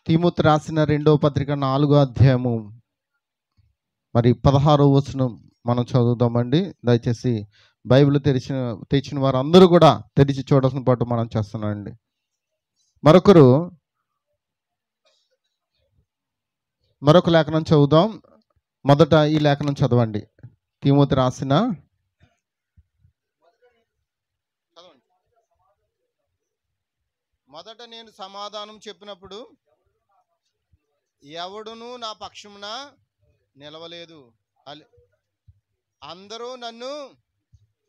Timothy రాసిన 2వ పత్రిక 4వ అధ్యాయము మరి 16వ వచనం మనం చదువుదామండి. దయచేసి బైబిల్ తెచ్చిన వారు అందరూ కూడా తెరిచి చూడాల్సిన పాటు మనం చేస్తున్నామండి. మరొక లేఖనం చదువుదాం. మొదట ఈ లేఖనం చదవండి. తిమోతి రాసిన మొదట నేను సమాధానం చెప్పినప్పుడు ఎవడును నా పక్షమున నిలవలేదు, అందరూ నన్ను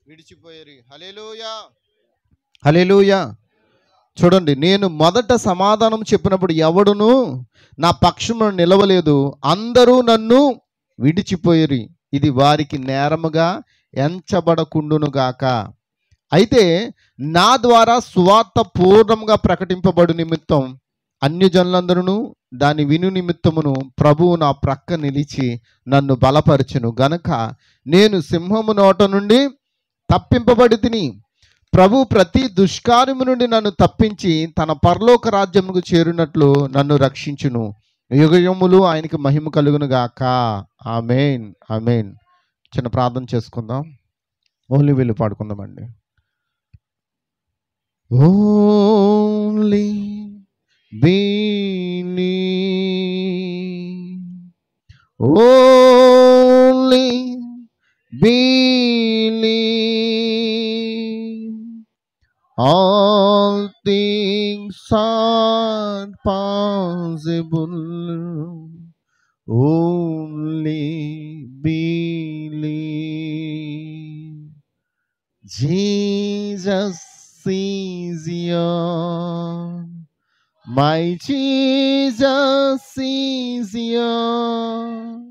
విడిచిపోయారు. హల్లెలూయా, హల్లెలూయా. చూడండి, నేను మొదట సమాధానం చెప్పినప్పుడు ఎవడును నా పక్షమున నిలవలేదు, అందరూ నన్ను విడిచిపోయారు. ఇది వారికి నేరముగా ఎంచబడకుండును గాక. అయితే నా ద్వారా సువార్త పూర్ణంగా ప్రకటింపబడు నిమిత్తం అన్యజనులందరూ దాని విను నిమిత్తమును ప్రభువు నా ప్రక్క నిలిచి నన్ను బలపరచును గనక నేను సింహము నోట నుండి తప్పింపబడి తిని. ప్రభు ప్రతి దుష్కార్యము నుండి నన్ను తప్పించి తన పరలోక రాజ్యముకు చేరినట్లు నన్ను రక్షించును. యుగయుగములు ఆయనకి మహిమ కలుగును గాక. ఆమేన్, ఆమేన్. చిన్న ప్రార్థన చేసుకుందాం. ఓన్లీ వీళ్ళు పాడుకుందామండి. Only believe, only believe, all things are possible. Only believe, Jesus is yours, my Jesus is yours,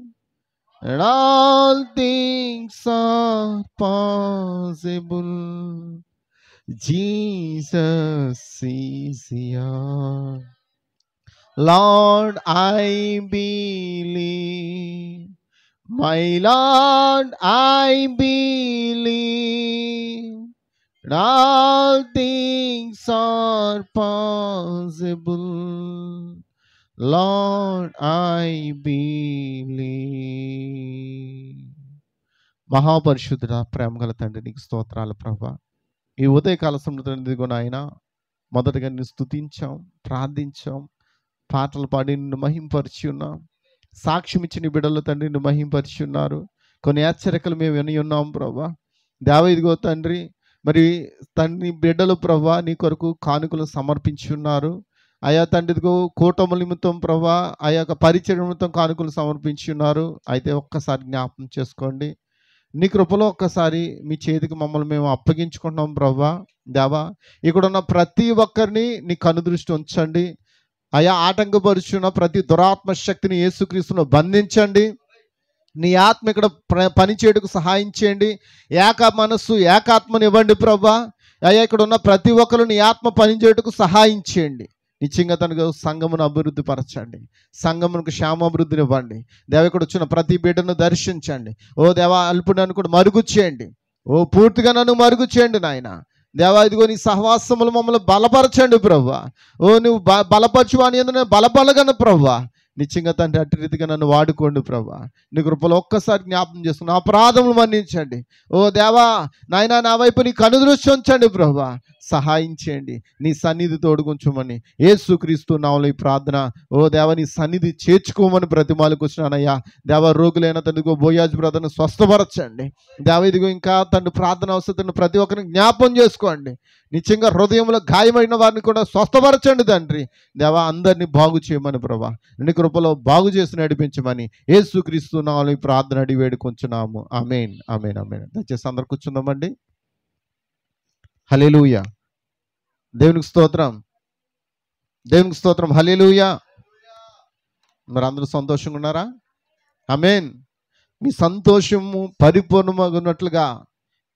and all things are possible. Jesus is yours. Lord, I believe, my Lord, I believe, and all things are possible. Lord, I believe. మహాపరిశుద్ధుడా, ప్రేమగల తండ్రి, నీకు స్తోత్రాలు ప్రభా. ఈ ఉదయకాల సమృద్ధిగా నాయన మొదటగా నిన్ను స్తుతించాం, ప్రార్థించాం, పాటలు పాడి నిన్ను మహింపరిచి ఉన్నాం. సాక్ష్యం ఇచ్చిన బిడ్డలు తండ్రి నిన్ను మహింపరిచి ఉన్నారు. కొన్ని హెచ్చరికలు మేము విని ఉన్నాం ప్రభా. దేవ ఇదిగో తండ్రి, మరి తండ్రి బిడ్డలు ప్రభా నీ కొరకు కానుకలు సమర్పించి ఉన్నారు. ఆయా తండ్రిదిగో కూటముల నిమిత్తం ప్రభా, ఆ యొక్క పరిచయ నిమిత్తం కానుకలు సమర్పించి ఉన్నారు. అయితే ఒక్కసారి జ్ఞాపకం చేసుకోండి. నీ కృపలో ఒక్కసారి మీ చేతికి మమ్మల్ని మేము అప్పగించుకుంటున్నాం ప్రభా. దేవా, ఇక్కడ ఉన్న ప్రతి ఒక్కరిని నీ కనుదృష్టి ఉంచండి. ఆయా ఆటంకపరుచున్న ప్రతి దురాత్మ శక్తిని యేసుక్రీస్తును బంధించండి. నీ ఆత్మ ఇక్కడ పనిచేయడానికి సహాయం చేయండి. ఏక మనస్సు ఏకాత్మని ఇవ్వండి ప్రభా. అయ్యా, ఇక్కడ ఉన్న ప్రతి ఒక్కరు నీ ఆత్మ పనిచేయడానికి సహాయం చేయండి. నిశ్చయంగా తనకు సంఘమును అభివృద్ధి పరచండి, సంఘమునకు క్షేమాభివృద్ధిని ఇవ్వండి. దేవ, ఇక్కడ వచ్చిన ప్రతి బిడ్డను దర్శించండి. ఓ దేవా, అల్పుడను కూడా మరుగు చేయండి. ఓ పూర్తిగా నన్ను మరుగు చేయండి నాయన. దేవా, ఇదిగో నీ సహవాసములు మమ్మల్ని బలపరచండి ప్రభా. ఓ నువ్వు బలపరచువాని ఎందుకు బలపలగను ప్రభా. నిశ్చయంగా తండ్రి అట్టి రీతిగా నన్ను వాడుకోండి ప్రభా. నీ కృపలో ఒక్కసారి జ్ఞాపకం చేసుకుని అపరాధములు మన్నించండి. ఓ దేవా నాయన, నా వైపు నీ కనుదృష్టి ఉంచండి ప్రభా. సహాయం చేయండి, నీ సన్నిధి తోడుగుంచమని యేసుక్రీస్తు నామములో ఈ ప్రార్థన. ఓ దేవా, నీ సన్నిధి చేర్చుకోమని బ్రతిమాలకు వచ్చినానయ్యా. దేవ, రోగులైన తండ్రిగో బోయాజ్ బ్రదర్ను స్వస్థపరచండి. దేవ, ఇదిగో ఇంకా తండ్రి ప్రార్థన అవసరం ప్రతి ఒక్కరిని జ్ఞాపకం చేసుకోండి. నిశ్చయంగా హృదయంలో గాయమైన వారిని కూడా స్వస్థపరచండి తండ్రి. దేవా, అందరినీ బాగు చేయమని ప్రభా, నీ కృపలో బాగు చేసి నడిపించమని యేసుక్రీస్తు నామములో ఈ ప్రార్థన అడిగి వేడుకొంచున్నాము. ఆమేన్, ఆమేన్, ఆమేన్. దయచేసి అందరు కూర్చుందామండి. హల్లెలూయా, దేవునికి స్తోత్రం, దేవునికి స్తోత్రం. హల్లెలూయా. మరి అందరూ సంతోషంగా ఉన్నారా? ఆమేన్. మీ సంతోషము పరిపూర్ణమగునట్లుగా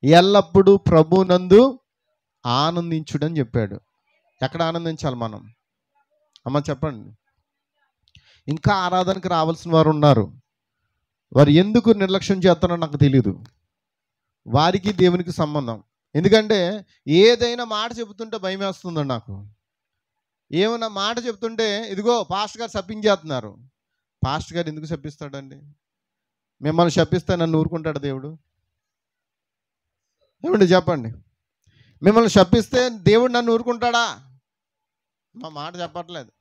ఎల్లప్పుడూ ప్రభునందు ఆనందించుడని చెప్పాడు. ఎక్కడ ఆనందించాలి మనం? అమ్మ చెప్పండి. ఇంకా ఆరాధనకు రావాల్సిన వారు ఉన్నారు. వారు ఎందుకు నిర్లక్ష్యం చేస్తారో నాకు తెలియదు. వారికి దేవునికి సంబంధం. ఎందుకంటే ఏదైనా మాట చెబుతుంటే భయం వేస్తుందండి నాకు. ఏమన్నా మాట చెప్తుంటే ఇదిగో పాస్టర్ గారు శపించేస్తున్నారు. పాస్టర్ గారు ఎందుకు శపిస్తాడండి? మిమ్మల్ని శపిస్తే నన్ను ఊరుకుంటాడు దేవుడు? ఏమండి చెప్పండి. మిమ్మల్ని శపిస్తే దేవుడు నన్ను ఊరుకుంటాడా? మా మాట చెప్పట్లేదు.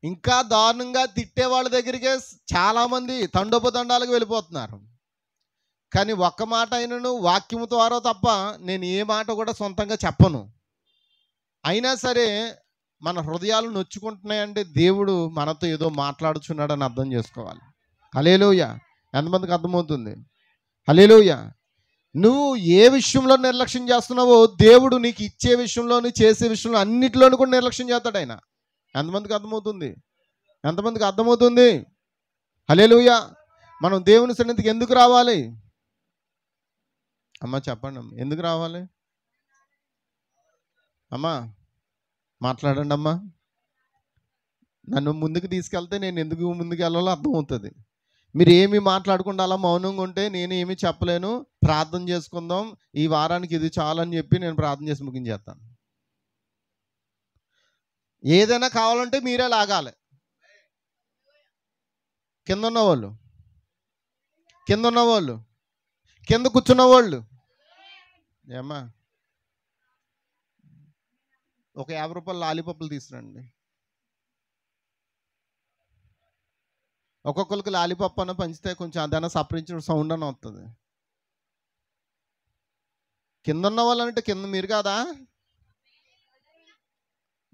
ఇంకా దారుణంగా తిట్టే వాళ్ళ దగ్గరికే చాలామంది తండోపతండాలకు వెళ్ళిపోతున్నారు. కానీ ఒక్క మాట అయినను వాక్యము ద్వారా తప్ప నేను ఏ మాట కూడా సొంతంగా చెప్పను. అయినా సరే మన హృదయాలు నొచ్చుకుంటున్నాయంటే దేవుడు మనతో ఏదో మాట్లాడుచున్నాడని అర్థం చేసుకోవాలి. హల్లెలూయా. ఎంతమందికి అర్థమవుతుంది? హల్లెలూయా. నువ్వు ఏ విషయంలో నిర్లక్ష్యం చేస్తున్నావో దేవుడు నీకు ఇచ్చే విషయంలోని చేసే విషయంలో అన్నిటిలోనూ కూడా నిర్లక్ష్యం చేస్తాడు ఆయన. ఎంతమందికి అర్థమవుతుంది? ఎంతమందికి అర్థమవుతుంది? హల్లెలూయా. మనం దేవుని సన్నిధికి ఎందుకు రావాలి? అమ్మ చెప్పండి అమ్మ, ఎందుకు రావాలి? అమ్మా మాట్లాడండి అమ్మా. నన్ను ముందుకు తీసుకెళ్తే నేను ఎందుకు ముందుకు వెళ్ళాలో అర్థమవుతుంది. మీరు ఏమి మాట్లాడకుండా అలా మౌనంగా ఉంటే నేను ఏమీ చెప్పలేను. ప్రార్థన చేసుకుందాం, ఈ వారానికి ఇది చాలని చెప్పి నేను ప్రార్థన చేసి ముగించేస్తాను. ఏదైనా కావాలంటే మీరే లాగాలి. కింద ఉన్నవాళ్ళు, కింద కూర్చున్న వాళ్ళు ఏమ్మా ఒక 50 రూపాయలు లాలీపప్పులు తీసుకురండి. ఒక్కొక్కరికి లాలీపప్పు అన్న పంచితే కొంచెం అదైనా సపరించిన సౌండ్ అని వస్తుంది. కింద ఉన్న వాళ్ళు అంటే కింద మీరు కాదా?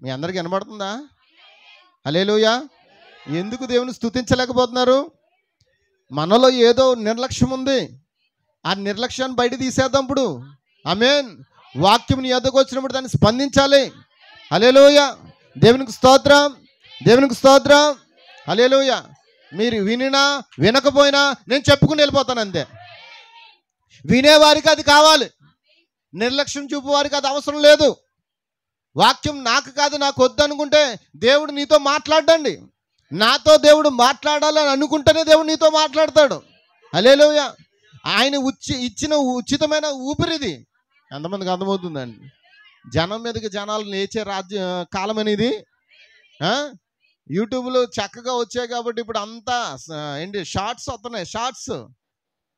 మీ అందరికి వినబడుతుందా? హల్లెలూయా. ఎందుకు దేవుని స్తుతించలేకపోతున్నారు? మనలో ఏదో నిర్లక్ష్యం ఉంది. ఆ నిర్లక్ష్యాన్ని బయట తీసేద్దాం. ఇప్పుడు ఆమేన్. వాక్యం నీ యొద్దకు వచ్చినప్పుడు దాన్ని స్పందించాలి. హల్లెలూయా. దేవునికి స్తోత్రం, దేవునికి స్తోత్రం. హల్లెలూయా. మీరు వినినా వినకపోయినా నేను చెప్పుకుని వెళ్ళిపోతాను అంతే. వినేవారికి అది కావాలి, నిర్లక్ష్యం చూపు వారికి అది అవసరం లేదు. వాక్యం నాకు కాదు, నాకు వద్దు అనుకుంటే దేవుడు నీతో మాట్లాడండి. నాతో దేవుడు మాట్లాడాలని అనుకుంటేనే దేవుడు నీతో మాట్లాడతాడు. హల్లెలూయా. ఆయన ఇచ్చిన ఉచితమైన ఊపిరిది. ఎంతమందికి అర్థమవుతుందండి? జనం మీదకి జనాలు లేచే కాలం అనేది. యూట్యూబ్లో చక్కగా వచ్చాయి కాబట్టి ఇప్పుడు అంతా ఏంటి షార్ట్స్ వస్తున్నాయి.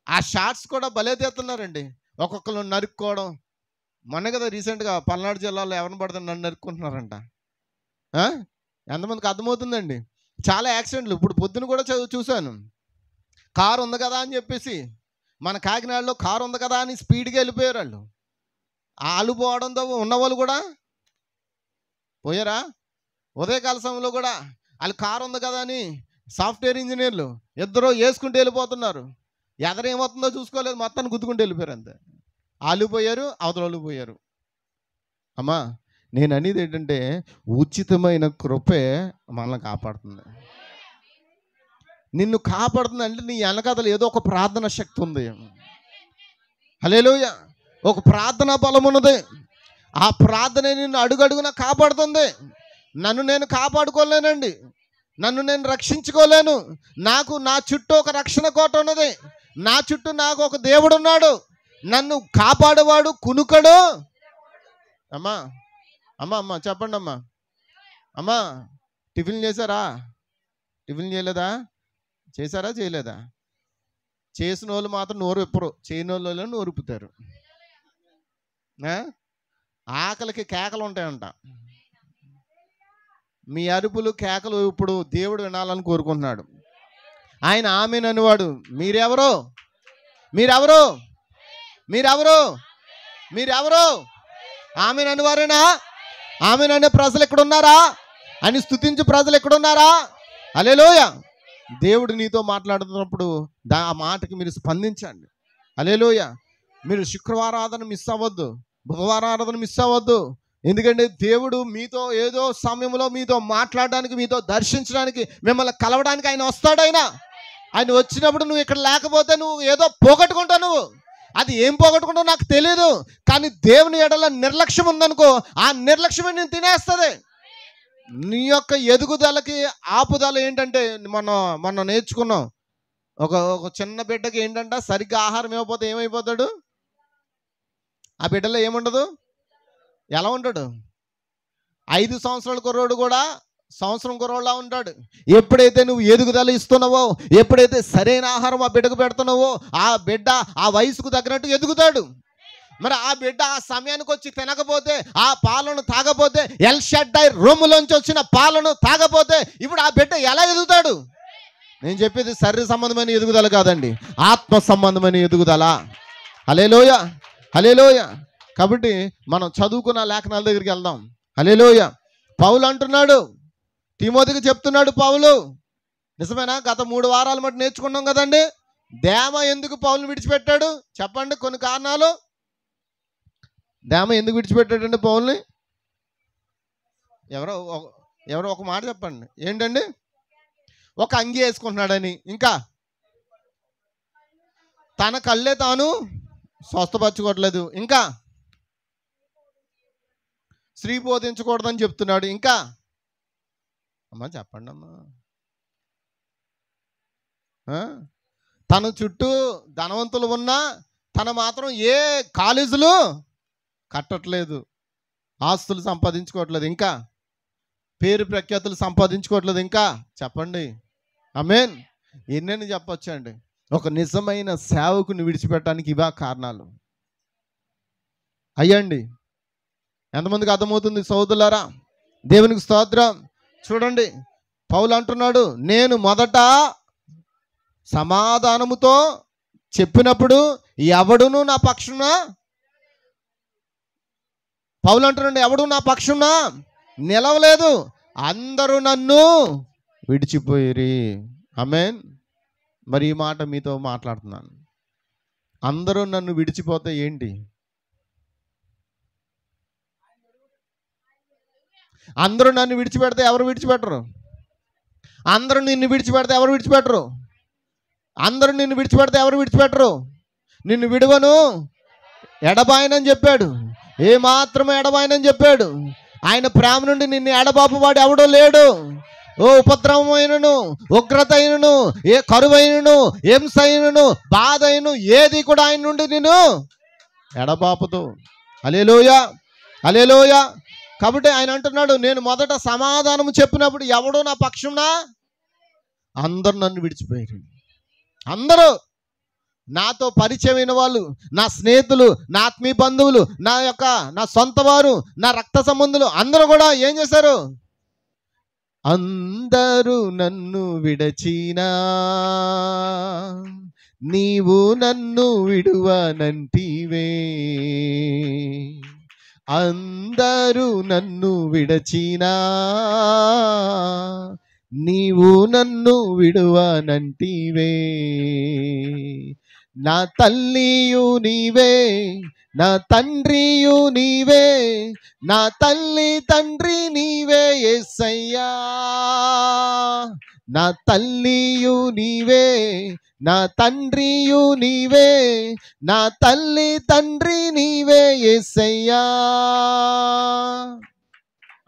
ఆ షార్ట్స్ కూడా భలే తీస్తున్నారండి. ఒక్కొక్కరు నరుక్కోవడం. మొన్న కదా రీసెంట్గా పల్నాడు జిల్లాలో ఎవరిని పడితే నన్ను నరుక్కుంటున్నారంట. ఎంతమందికి అర్థమవుతుందండి? చాలా యాక్సిడెంట్లు. ఇప్పుడు పొద్దున కూడా చూశాను. కారు ఉంది కదా అని చెప్పేసి మన కాకినాడలో కారు ఉంది కదా అని స్పీడ్గా వెళ్ళిపోయారు వాళ్ళు. వాళ్ళు పోవడంతో ఉన్నవాళ్ళు కూడా పోయారా? ఉదయకాల సమయంలో కూడా వాళ్ళు కారు ఉంది కదా అని సాఫ్ట్వేర్ ఇంజనీర్లు ఇద్దరు వేసుకుంటూ వెళ్ళిపోతున్నారు. ఎదరేమవుతుందో చూసుకోలేదు, మొత్తాన్ని గుద్దుకుంటూ వెళ్ళిపోయారు అంతే. వాళ్ళు పోయారు, అవతల వాళ్ళు పోయారు. అమ్మా నేను అనేది ఏంటంటే ఉచితమైన కృపే మనల్ని కాపాడుతుంది. నిన్ను కాపాడుతుంది అంటే నీ వెనకాతల ఏదో ఒక ప్రార్థన శక్తి ఉంది. హల్లెలూయా. ఒక ప్రార్థన బలం ఉన్నది. ఆ ప్రార్థన నిన్ను అడుగడుగున కాపాడుతుంది. నన్ను నేను కాపాడుకోలేనండి, నన్ను నేను రక్షించుకోలేను. నాకు నా చుట్టూ ఒక రక్షణ కోట ఉన్నది. నా చుట్టూ నాకు ఒక దేవుడు ఉన్నాడు. నన్ను కాపాడేవాడు కునుకడు. అమ్మా అమ్మా అమ్మా చెప్పండి అమ్మా. అమ్మా టిఫిన్ చేశారా? టిఫిన్ చేయలేదా? చేశారా చేయలేదా? చేసిన వాళ్ళు మాత్రం నోరు విప్పరు, చేయని వాళ్ళు నోరు విప్పుతారు. ఆకలికి కేకలు ఉంటాయంట. మీ అరుపులు కేకలు ఇప్పుడు దేవుడు వినాలని కోరుకుంటున్నాడు. ఆయన ఆమేన్ అనేవాడు. మీరెవరు? మీరెవరు? మీరెవరు? మీరెవరు? ఆమేన్ అనేవారేనా? ఆమేన్ అనే ప్రజలు ఎక్కడున్నారా? అని స్తుతించు ప్రజలు ఎక్కడున్నారా? హల్లెలూయా. దేవుడు నీతో మాట్లాడుతున్నప్పుడు ఆ మాటకి మీరు స్పందించండి. హల్లెలూయా. మీరు శుక్రవారం ఆరాధన మిస్ అవ్వద్దు, బుధవారం ఆరాధన మిస్ అవ్వద్దు. ఎందుకంటే దేవుడు మీతో ఏదో సమయంలో మీతో మాట్లాడడానికి, మీతో దర్శించడానికి, మిమ్మల్ని కలవడానికి ఆయన వస్తాడు. ఆయన వచ్చినప్పుడు నువ్వు ఇక్కడ లేకపోతే నువ్వు ఏదో పోగొట్టుకుంటావు. నువ్వు అది ఏం పోగొట్టుకుంటావు నాకు తెలియదు. కానీ దేవుని ఎడల నిర్లక్ష్యం ఉందనుకో, ఆ నిర్లక్ష్యమే నేను తినేస్తుంది. నీ యొక్క ఎదుగుదలకి ఆపుదల ఏంటంటే మొన్న నేర్చుకున్నాం. ఒక చిన్న బిడ్డకి ఏంటంటే సరిగ్గా ఆహారం ఇవ్వకపోతే ఏమైపోతాడు? ఆ బిడ్డలో ఏముండదు, ఎలా ఉంటాడు? 5 సంవత్సరాల కుర్రోడు కూడా సంవత్సరం కుర్రోళ్ళ ఉంటాడు. ఎప్పుడైతే నువ్వు ఎదుగుదల ఇస్తున్నావో, ఎప్పుడైతే సరైన ఆహారం ఆ బిడ్డకు పెడుతున్నావో, ఆ బిడ్డ ఆ వయసుకు తగినట్టు ఎదుగుతాడు. మరి ఆ బిడ్డ ఆ సమయానికి వచ్చి తినకపోతే, ఆ పాలను తాగపోతే, ఎల్ షడ్డై రొమ్ములోంచి వచ్చిన పాలను తాగపోతే ఇప్పుడు ఆ బిడ్డ ఎలా ఎదుగుతాడు? నేను చెప్పేది శరీర సంబంధమైన ఎదుగుదల కాదండి, ఆత్మ సంబంధమైన ఎదుగుదల. హల్లెలూయా, హల్లెలూయా. కాబట్టి మనం చదువుకున్న లేఖనాల దగ్గరికి వెళ్దాం. హల్లెలూయా. పౌలు అంటున్నాడు, తిమోతికి చెప్తున్నాడు పౌలు, నిజమేనా? గత 3 వారాల మటు నేర్చుకున్నాం కదండి. దేమ ఎందుకు పౌలుని విడిచిపెట్టాడు చెప్పండి, కొన్ని కారణాలు. దేమ ఎందుకు విడిచిపెట్టాడండి పౌల్ని? ఎవరో ఒక మాట చెప్పండి. ఏంటండి? ఒక అంగి వేసుకుంటున్నాడని, ఇంకా తన కళ్ళే తాను స్వస్థపరచుకోవట్లేదు, ఇంకా స్త్రీ బోధించకూడదని చెప్తున్నాడు, ఇంకా అమ్మా చెప్పండి అమ్మా. తన చుట్టూ ధనవంతులు ఉన్నా తన మాత్రం ఏ కాలేజీలు కట్టట్లేదు, ఆస్తులు సంపాదించుకోవట్లేదు, ఇంకా పేరు ప్రఖ్యాతులు సంపాదించుకోవట్లేదు, ఇంకా చెప్పండి. ఆమేన్. ఎన్నెన్ని చెప్పొచ్చు అండి. ఒక నిజమైన సేవకుని విడిచిపెట్టడానికి ఇవా కారణాలు అయ్యండి. ఎంతమందికి అర్థమవుతుంది సోదరులారా? దేవునికి స్తోత్రం. చూడండి, పౌలు అంటున్నాడు, నేను మొదట సమాధానముతో చెప్పినప్పుడు ఎవడును నా పక్షున, పౌలు అంటున్నాడు, ఎవడు నా పక్షున నిలవలేదు, అందరూ నన్ను విడిచిపోయిరి. ఆమేన్. మరి ఈ మాట మీతో మాట్లాడుతున్నాను. అందరూ నన్ను విడిచిపోతే ఏంటి? అందరూ నన్ను విడిచిపెడితే ఎవరు విడిచిపెట్టరు? అందరూ నిన్ను విడిచిపెడితే ఎవరు విడిచిపెట్టరు? అందరూ నిన్ను విడిచిపెడితే ఎవరు విడిచిపెట్టరు? నిన్ను విడువను ఎడబాయనని చెప్పాడు, ఏమాత్రమే ఎడబాయనని చెప్పాడు. ఆయన ప్రేమ నుండి నిన్ను ఎడబాపు వాడు ఎవడో లేడు. ఓ ఉపద్రవమైనను, ఉగ్రత అయినను, ఏ కరువైనను, హింస అయినను, బాధ అయినను ఏది కూడా ఆయన నుండి నిన్ను ఎడబాపుతూ. హల్లెలూయా, హల్లెలూయా. కాబట్టి ఆయన అంటున్నాడు, నేను మొదట సమాధానం చెప్పినప్పుడు ఎవడో నా పక్షంనా, అందరూ నన్ను విడిచిపోయారు. అందరూ నాతో పరిచయమైన వాళ్ళు, నా స్నేహితులు, నా ఆత్మీయ బంధువులు, నా సొంత వారు, నా రక్త సంబంధులు అందరూ కూడా ఏం చేశారు? అందరూ నన్ను విడచినా నీవు నన్ను విడువనంటివే, అందరూ నన్ను విడచినా నీవు నన్ను విడువనంటివే, నా తల్లియు నీవే, నా తండ్రియు నీవే, నా తల్లి తండ్రి నీవే యేసయ్యా, నా తల్లియు నీవే, నా తండ్రియు నీవే, నా తల్లి తండ్రి నీవే యేసయ్యా.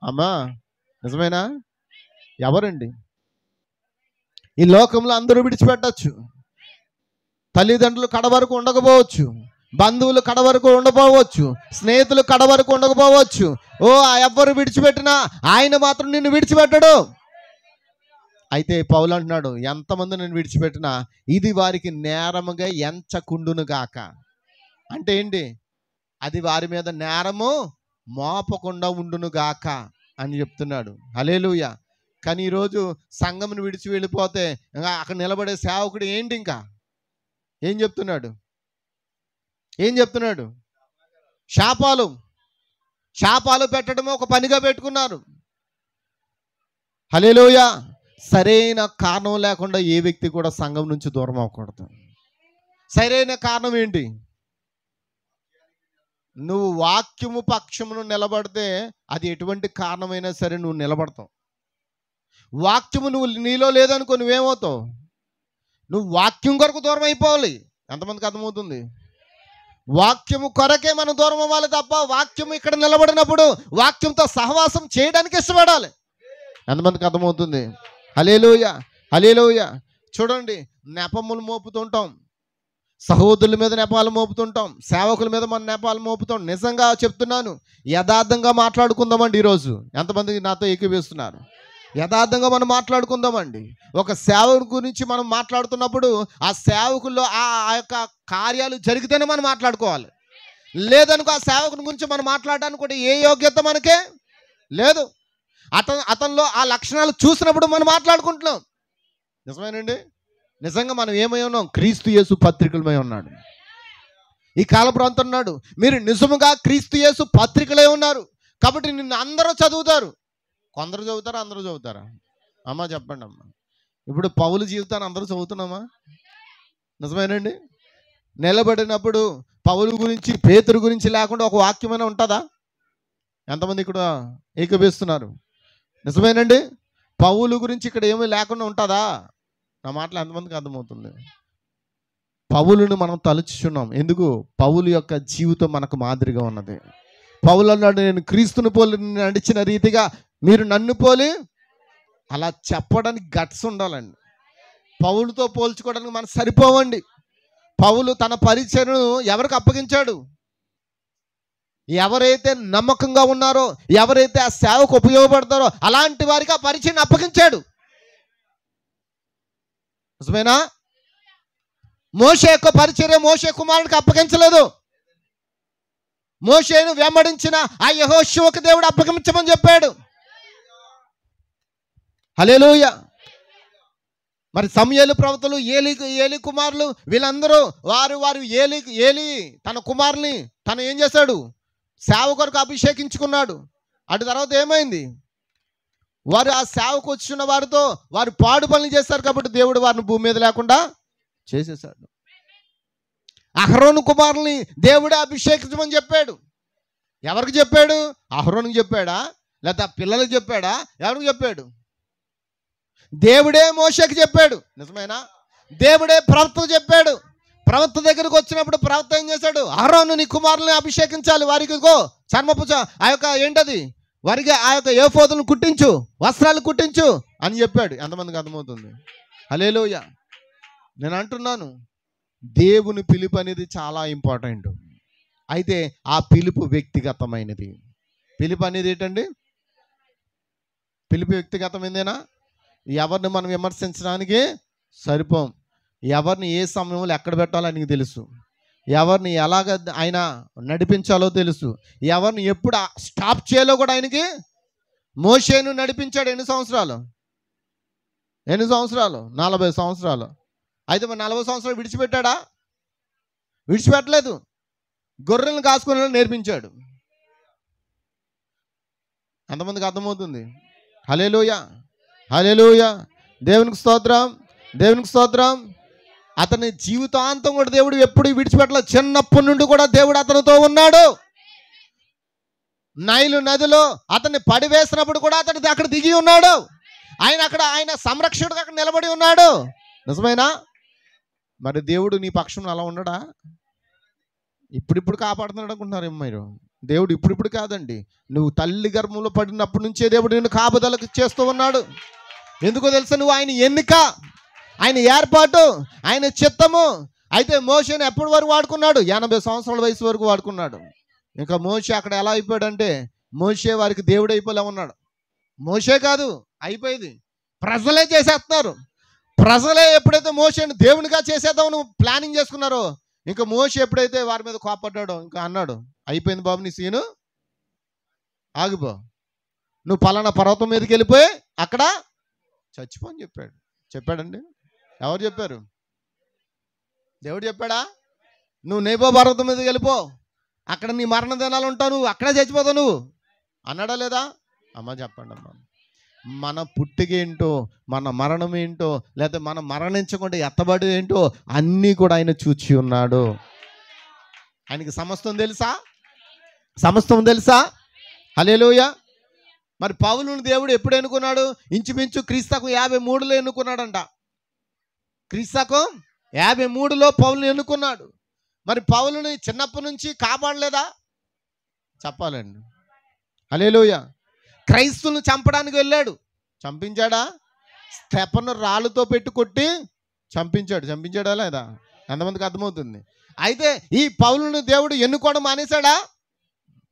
అమ్మా నిజమేనా? ఎవరండి? ఈ లోకంలో అందరూ విడిచిపెట్టచ్చు. తల్లిదండ్రులు కడ వరకు ఉండకపోవచ్చు, బంధువులు కడ వరకు ఉండకపోవచ్చు, స్నేహితులు కడ వరకు ఉండకపోవచ్చు. ఓ ఎవ్వరు విడిచిపెట్టినా ఆయన మాత్రం నిన్ను విడిచిపెట్టడు. అయితే పౌలు అంటున్నాడు, ఎంతమంది నన్ను విడిచిపెట్టినా ఇది వారికి నేరముగా ఎంచకుండును గాక. అంటే ఏంటి? అది వారి మీద నేరము మోపకుండా ఉండును గాక అని చెప్తున్నాడు. హల్లెలూయా. కానీ ఈరోజు సంఘమును విడిచి వెళ్ళిపోతే అక్కడ నిలబడే సేవకుడు ఏంటి? ఇంకా ఏం చెప్తున్నాడు? ఏం చెప్తున్నాడు? శాపాలు పెట్టడమే ఒక పనిగా పెట్టుకున్నారు. హల్లెలూయా. సరైన కారణం లేకుండా ఏ వ్యక్తి కూడా సంఘం నుంచి దూరం అవ్వకూడదు. సరైన కారణం ఏంటి? నువ్వు వాక్యము పక్షమును నిలబడితే అది ఎటువంటి కారణమైనా సరే నువ్వు నిలబడతావు. వాక్యము నీలో లేదనుకో నువ్వేమవుతావు? నువ్వు వాక్యం కొరకు దూరం అయిపోవాలి. ఎంతమందికి అర్థమవుతుంది? వాక్యము కొరకే మనం దూరం అవ్వాలి తప్ప వాక్యము ఇక్కడ నిలబడినప్పుడు వాక్యంతో సహవాసం చేయడానికి ఇష్టపడాలి. ఎంతమందికి అర్థమవుతుంది? హల్లెలూయా, హల్లెలూయా. చూడండి, నెపములు మోపుతుంటాం, సహోదరుల మీద నెపాలు మోపుతుంటాం, సేవకుల మీద మన నెపాలు మోపుతాం. నిజంగా చెప్తున్నాను, యథార్థంగా మాట్లాడుకుందామండి. ఈరోజు ఎంతమంది నాతో ఏకీభవిస్తున్నారు? యథార్థంగా మనం మాట్లాడుకుందామండి. ఒక సేవకుని గురించి మనం మాట్లాడుతున్నప్పుడు ఆ సేవకుల్లో ఆ యొక్క కార్యాలు జరిగితేనే మనం మాట్లాడుకోవాలి. లేదనుకో ఆ సేవకుని గురించి మనం మాట్లాడడానికి కూడా ఏ యోగ్యత మనకే లేదు. అతనిలో ఆ లక్షణాలు చూసినప్పుడు మనం మాట్లాడుకుంటున్నాం. నిజమేనండి. నిజంగా మనం ఏమై ఉన్నాం? క్రీస్తు యేసు పత్రికలమై ఉన్నాడు. ఈ కాలపు అంటున్నాడు, మీరు నిజముగా క్రీస్తు యేసు పత్రికలే ఉన్నారు కాబట్టి నిన్ను అందరూ చదువుతారు. కొందరు చదువుతారా? అందరూ చదువుతారా? అమ్మ చెప్పండి అమ్మ. ఇప్పుడు పౌలు జీవితాన్ని అందరూ చదువుతున్నామా? నిజమేనండి. నిలబడినప్పుడు పౌలు గురించి, పేతురు గురించి లేకుండా ఒక వాక్యమైనా ఉంటుందా? ఎంతమంది ఇక్కడ ఏకీభవిస్తున్నారు? నిజమేనండి. పౌలు గురించి ఇక్కడ ఏమీ లేకుండా ఉంటుందా? నా మాటలు ఎంతమందికి అర్థమవుతుంది? పౌలుని మనం తలుచుచున్నాం. ఎందుకు? పౌలు యొక్క జీవితం మనకు మాదిరిగా ఉన్నది. పౌలు అన్నాడు, నేను క్రీస్తుని పోలి నడిచిన రీతిగా మీరు నన్ను పోలి. అలా చెప్పడానికి గట్స్ ఉండాలండి. పౌలుతో పోల్చుకోవడానికి మనం సరిపోవండి. పౌలు తన పరిచర్యను ఎవరికి అప్పగించాడు? ఎవరైతే నమ్మకంగా ఉన్నారో, ఎవరైతే ఆ సేవకు ఉపయోగపడతారో అలాంటి వారికి ఆ పరిచర్యను అప్పగించాడు. నిజమేనా? మోషే యొక్క పరిచర్య మోషే కుమారుడికి అప్పగించలేదు. మోషేను వెంబడించిన ఆ యెహోషువకు దేవుడు అప్పగించమని చెప్పాడు. హల్లెలూయా. మరి సమూయేలు ప్రవక్తలు, ఏలి కుమారులు, వీళ్ళందరూ వారు ఏలి తన కుమారుని తను ఏం చేశాడు? సేవ కొరకు అభిషేకించుకున్నాడు. అటు తర్వాత ఏమైంది? వారు ఆ సేవకు వచ్చిన వారితో వారు పాడు పనులు చేశారు కాబట్టి దేవుడు వారిని భూమి మీద లేకుండా చేసేసాడు. అహరోను కుమారుల్ని దేవుడే అభిషేకించమని చెప్పాడు. ఎవరికి చెప్పాడు? అహరోనుకి చెప్పాడా? లేదా పిల్లలకు చెప్పాడా? ఎవరికి చెప్పాడు? దేవుడే మోషేకి చెప్పాడు. నిజమేనా? దేవుడే ప్రవక్తకు చెప్పాడు. ప్రవక్త దగ్గరకు వచ్చినప్పుడు ప్రవక్త ఏం చేశాడు? అహరోను నీ కుమారుల్ని అభిషేకించాలి, వారికి చర్మపు ఆ యొక్క ఏంటది, వారికి ఆ యొక్క ఏఫోదులను కుట్టించు, వస్త్రాలు కుట్టించు అని చెప్పాడు. ఎంతమందికి అర్థమవుతుంది? హల్లెలూయా. నేను అంటున్నాను, దేవుని పిలుపు అనేది చాలా ఇంపార్టెంట్. అయితే ఆ పిలుపు వ్యక్తిగతమైనది. పిలుపు అనేది ఏంటండి? పిలుపు వ్యక్తిగతమైందేనా? ఎవరిని మనం విమర్శించడానికి సరిపోం. ఎవరిని ఏ సమయంలో ఎక్కడ పెట్టాలో ఆయనకి తెలుసు. ఎవరిని ఎలాగ ఆయన నడిపించాలో తెలుసు. ఎవరిని ఎప్పుడు స్టాప్ చేయాలో కూడా ఆయనకి. మోషేను నడిపించాడు ఎన్ని సంవత్సరాలు? 40 సంవత్సరాలు. అయితే మరి 40 సంవత్సరాలు విడిచిపెట్టాడా? విడిచిపెట్టలేదు. గొర్రెలను కాసుకుని నేర్పించాడు. ఎంతమందికి అర్థమవుతుంది? హల్లెలూయా, హల్లెలూయా. దేవునికి స్తోత్రం, దేవునికి స్తోత్రం. అతని జీవితాంతం కూడా దేవుడు ఎప్పుడు విడిచిపెట్టలేదు. చిన్నప్పటి నుండి కూడా దేవుడు అతనితో ఉన్నాడు. నైలు నదిలో అతన్ని పడివేసినప్పుడు కూడా అతను అక్కడ దిగి ఉన్నాడు. ఆయన సంరక్షకుడు అక్కడ నిలబడి ఉన్నాడు. నిజమేనా? మరి దేవుడు నీ పక్షంలో అలా ఉండడా? ఇప్పుడిప్పుడు కాపాడుతున్నాడు అనుకుంటున్నారు మీరు. దేవుడు ఇప్పుడిప్పుడు కాదండి, నువ్వు తల్లి గర్భంలో పడినప్పటి నుంచే దేవుడు నిన్ను కాపుదలకు చేస్తూ ఉన్నాడు. ఎందుకో తెలుసా? నువ్వు ఆయన ఎన్నిక, ఆయన ఏర్పాటు, ఆయన చిత్తము. అయితే మోషేని ఎప్పటి వరకు వాడుకున్నాడు? 80 సంవత్సరాల వయసు వరకు వాడుకున్నాడు. ఇంకా మోషే అక్కడ ఎలా అయిపోయాడంటే, మోషే వారికి దేవుడు అయిపోలే ఉన్నాడు. మోషే కాదు, అయిపోయింది. ప్రజలే చేసేస్తున్నారు. ప్రజలే ఎప్పుడైతే మోషేని దేవునిగా చేసేద్దామని ప్లానింగ్ చేసుకున్నారో, ఇంకా మోషే ఎప్పుడైతే వారి మీద కోపడ్డాడో ఇంకా అన్నాడు, అయిపోయింది బాబు నీ సీను, ఆగిపో, నువ్వు పలానా పర్వతం మీదకి వెళ్ళిపోయి అక్కడ చచ్చిపో అని చెప్పాడండి. ఎవరు చెప్పారు? దేవుడు చెప్పాడా? నువ్వు నేబో పర్వతం మీదకి వెళ్ళిపో, అక్కడ నీ మరణ దినాలు ఉంటావు, నువ్వు అక్కడే చచ్చిపోతావు నువ్వు అన్నాడా లేదా? అమ్మ చెప్పండి అమ్మ. మన పుట్టుక ఏంటో, మన మరణం ఏంటో, లేకపోతే మనం మరణించకుండా ఎత్తబడి ఏంటో అన్నీ కూడా ఆయన చూచి ఉన్నాడు. ఆయనకి సమస్తం తెలుసా? సమస్తం తెలుసా? హల్లెలూయా. మరి పౌలుని దేవుడు ఎప్పుడు ఎన్నుకున్నాడు? ఇంచుమించు క్రీస్తుకు 53లో ఎన్నుకున్నాడంట. క్రీస్తుకు 53లో పౌలుని ఎన్నుకున్నాడు. మరి పౌలుని చిన్నప్పటి నుంచి కాపాడలేదా? చెప్పాలండి. హల్లెలూయా. క్రైస్తువులను చంపడానికి వెళ్ళాడు, చంపించాడా? స్టెఫను రాళ్ళతో పెట్టి కొట్టి చంపించాడా లేదా? ఎంతమందికి అర్థమవుతుంది? అయితే ఈ పౌలుని దేవుడు ఎన్నుకోవడం మానేశాడా?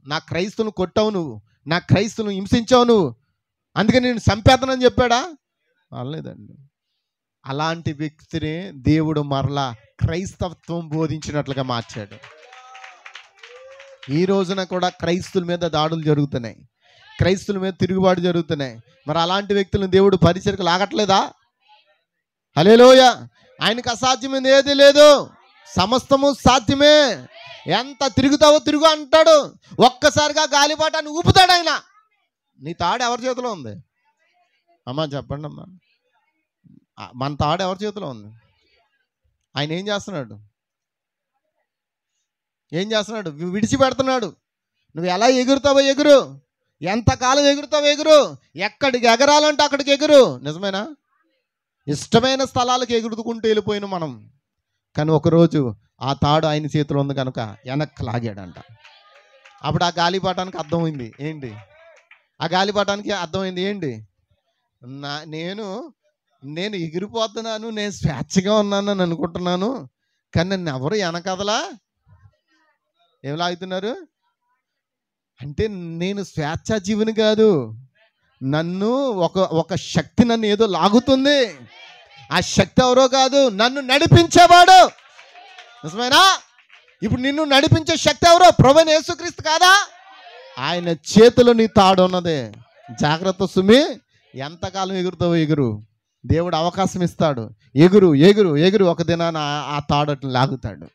నా క్రైస్తువును కొట్టావు నువ్వు, నా క్రైస్తువును హింసించావు నువ్వు, అందుకని నేను చంపేతనని చెప్పాడా? అనలేదండి. అలాంటి వ్యక్తిని దేవుడు మరలా క్రైస్తవత్వం బోధించినట్లుగా మార్చాడు. ఈ రోజున కూడా క్రైస్తువుల మీద దాడులు జరుగుతున్నాయి, క్రైస్తువుల మీద తిరుగుబాటు జరుగుతున్నాయి. మరి అలాంటి వ్యక్తులను దేవుడు పరిచర్యకు లాగట్లేదా? హల్లెలూయా. ఆయనకు అసాధ్యమైనది ఏది లేదు, సమస్తము సాధ్యమే. ఎంత తిరుగుతావో తిరుగు అంటాడు. ఒక్కసారిగా గాలిబాటాన్ని ఊపుతాడు ఆయన. నీ తాడు ఎవరి చేతిలో ఉంది అమ్మా? చెప్పండి అమ్మా. మన తాడు ఎవరి చేతిలో ఉంది? ఆయన ఏం చేస్తున్నాడు? విడిచిపెడుతున్నాడు. నువ్వు ఎలా ఎగురుతావో ఎగురు, ఎంతకాలం ఎగురుతావో ఎగురు, ఎక్కడికి ఎగరాలంటే అక్కడికి ఎగురు. నిజమేనా? ఇష్టమైన స్థలాలకు ఎగురుకుంటూ వెళ్ళిపోయిన మనం, కానీ ఒకరోజు ఆ తాడు ఆయన చేతిలో ఉంది కనుక వెనక్కి లాగాడంట. అప్పుడు ఆ గాలిపటానికి అర్థమైంది ఏంటి? ఆ గాలిపటానికి అర్థమైంది ఏంటి? నేను ఎగిరిపోతున్నాను, నేను స్వేచ్ఛగా ఉన్నానని అనుకుంటున్నాను, కానీ నన్ను ఎవరు వెనకదలా ఏం లాగుతున్నారు అంటే నేను స్వేచ్ఛా జీవిని కాదు, నన్ను ఒక శక్తి నన్ను ఏదో లాగుతుంది. ఆ శక్తి ఎవరో కాదు, నన్ను నడిపించేవాడు. నిజమేనా? ఇప్పుడు నిన్ను నడిపించే శక్తి ఎవరో? ప్రభువైన యేసుక్రీస్తు కాదా? ఆయన చేతిలో నీ తాడు ఉన్నదే. జాగ్రత్త సుమి, ఎంతకాలం ఎగురుతావో ఎగురు, దేవుడు అవకాశం ఇస్తాడు. ఎగురు ఎగురు ఎగురు, ఒక దినాన ఆ తాడు లాగుతాడు.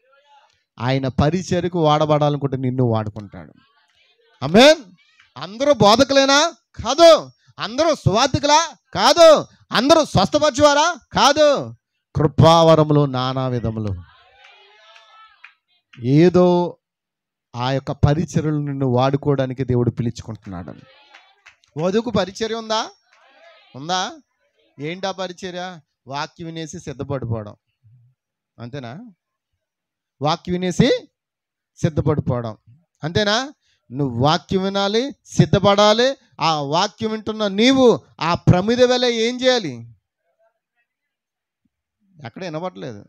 ఆయన పరిచర్యకు వాడబడాలనుకుంటే నిన్ను వాడుకుంటాడు. ఆమేన్. అందరూ బోధకులేనా? కాదు. అందరూ సువార్థికులా? కాదు. అందరూ స్వస్థపరచువారా? కాదు. కృపావరములు నానా విధములు. ఏదో ఆ యొక్క పరిచర్యలు నిన్ను వాడుకోవడానికి దేవుడు పిలుచుకుంటున్నాడు. వధుకు పరిచర్య ఉందా? ఉందా? ఏంటా పరిచర్య? వాక్యం వినేసి సిద్ధపడిపోవడం, అంతేనా? వాక్యం వినేసి సిద్ధపడిపోవడం, అంతేనా? నువ్వు వాక్యం వినాలి, సిద్ధపడాలి. ఆ వాక్యం వింటున్న నీవు ఆ ప్రమిద వల్ల ఏం చేయాలి? ఎక్కడ వినపట్లేదు.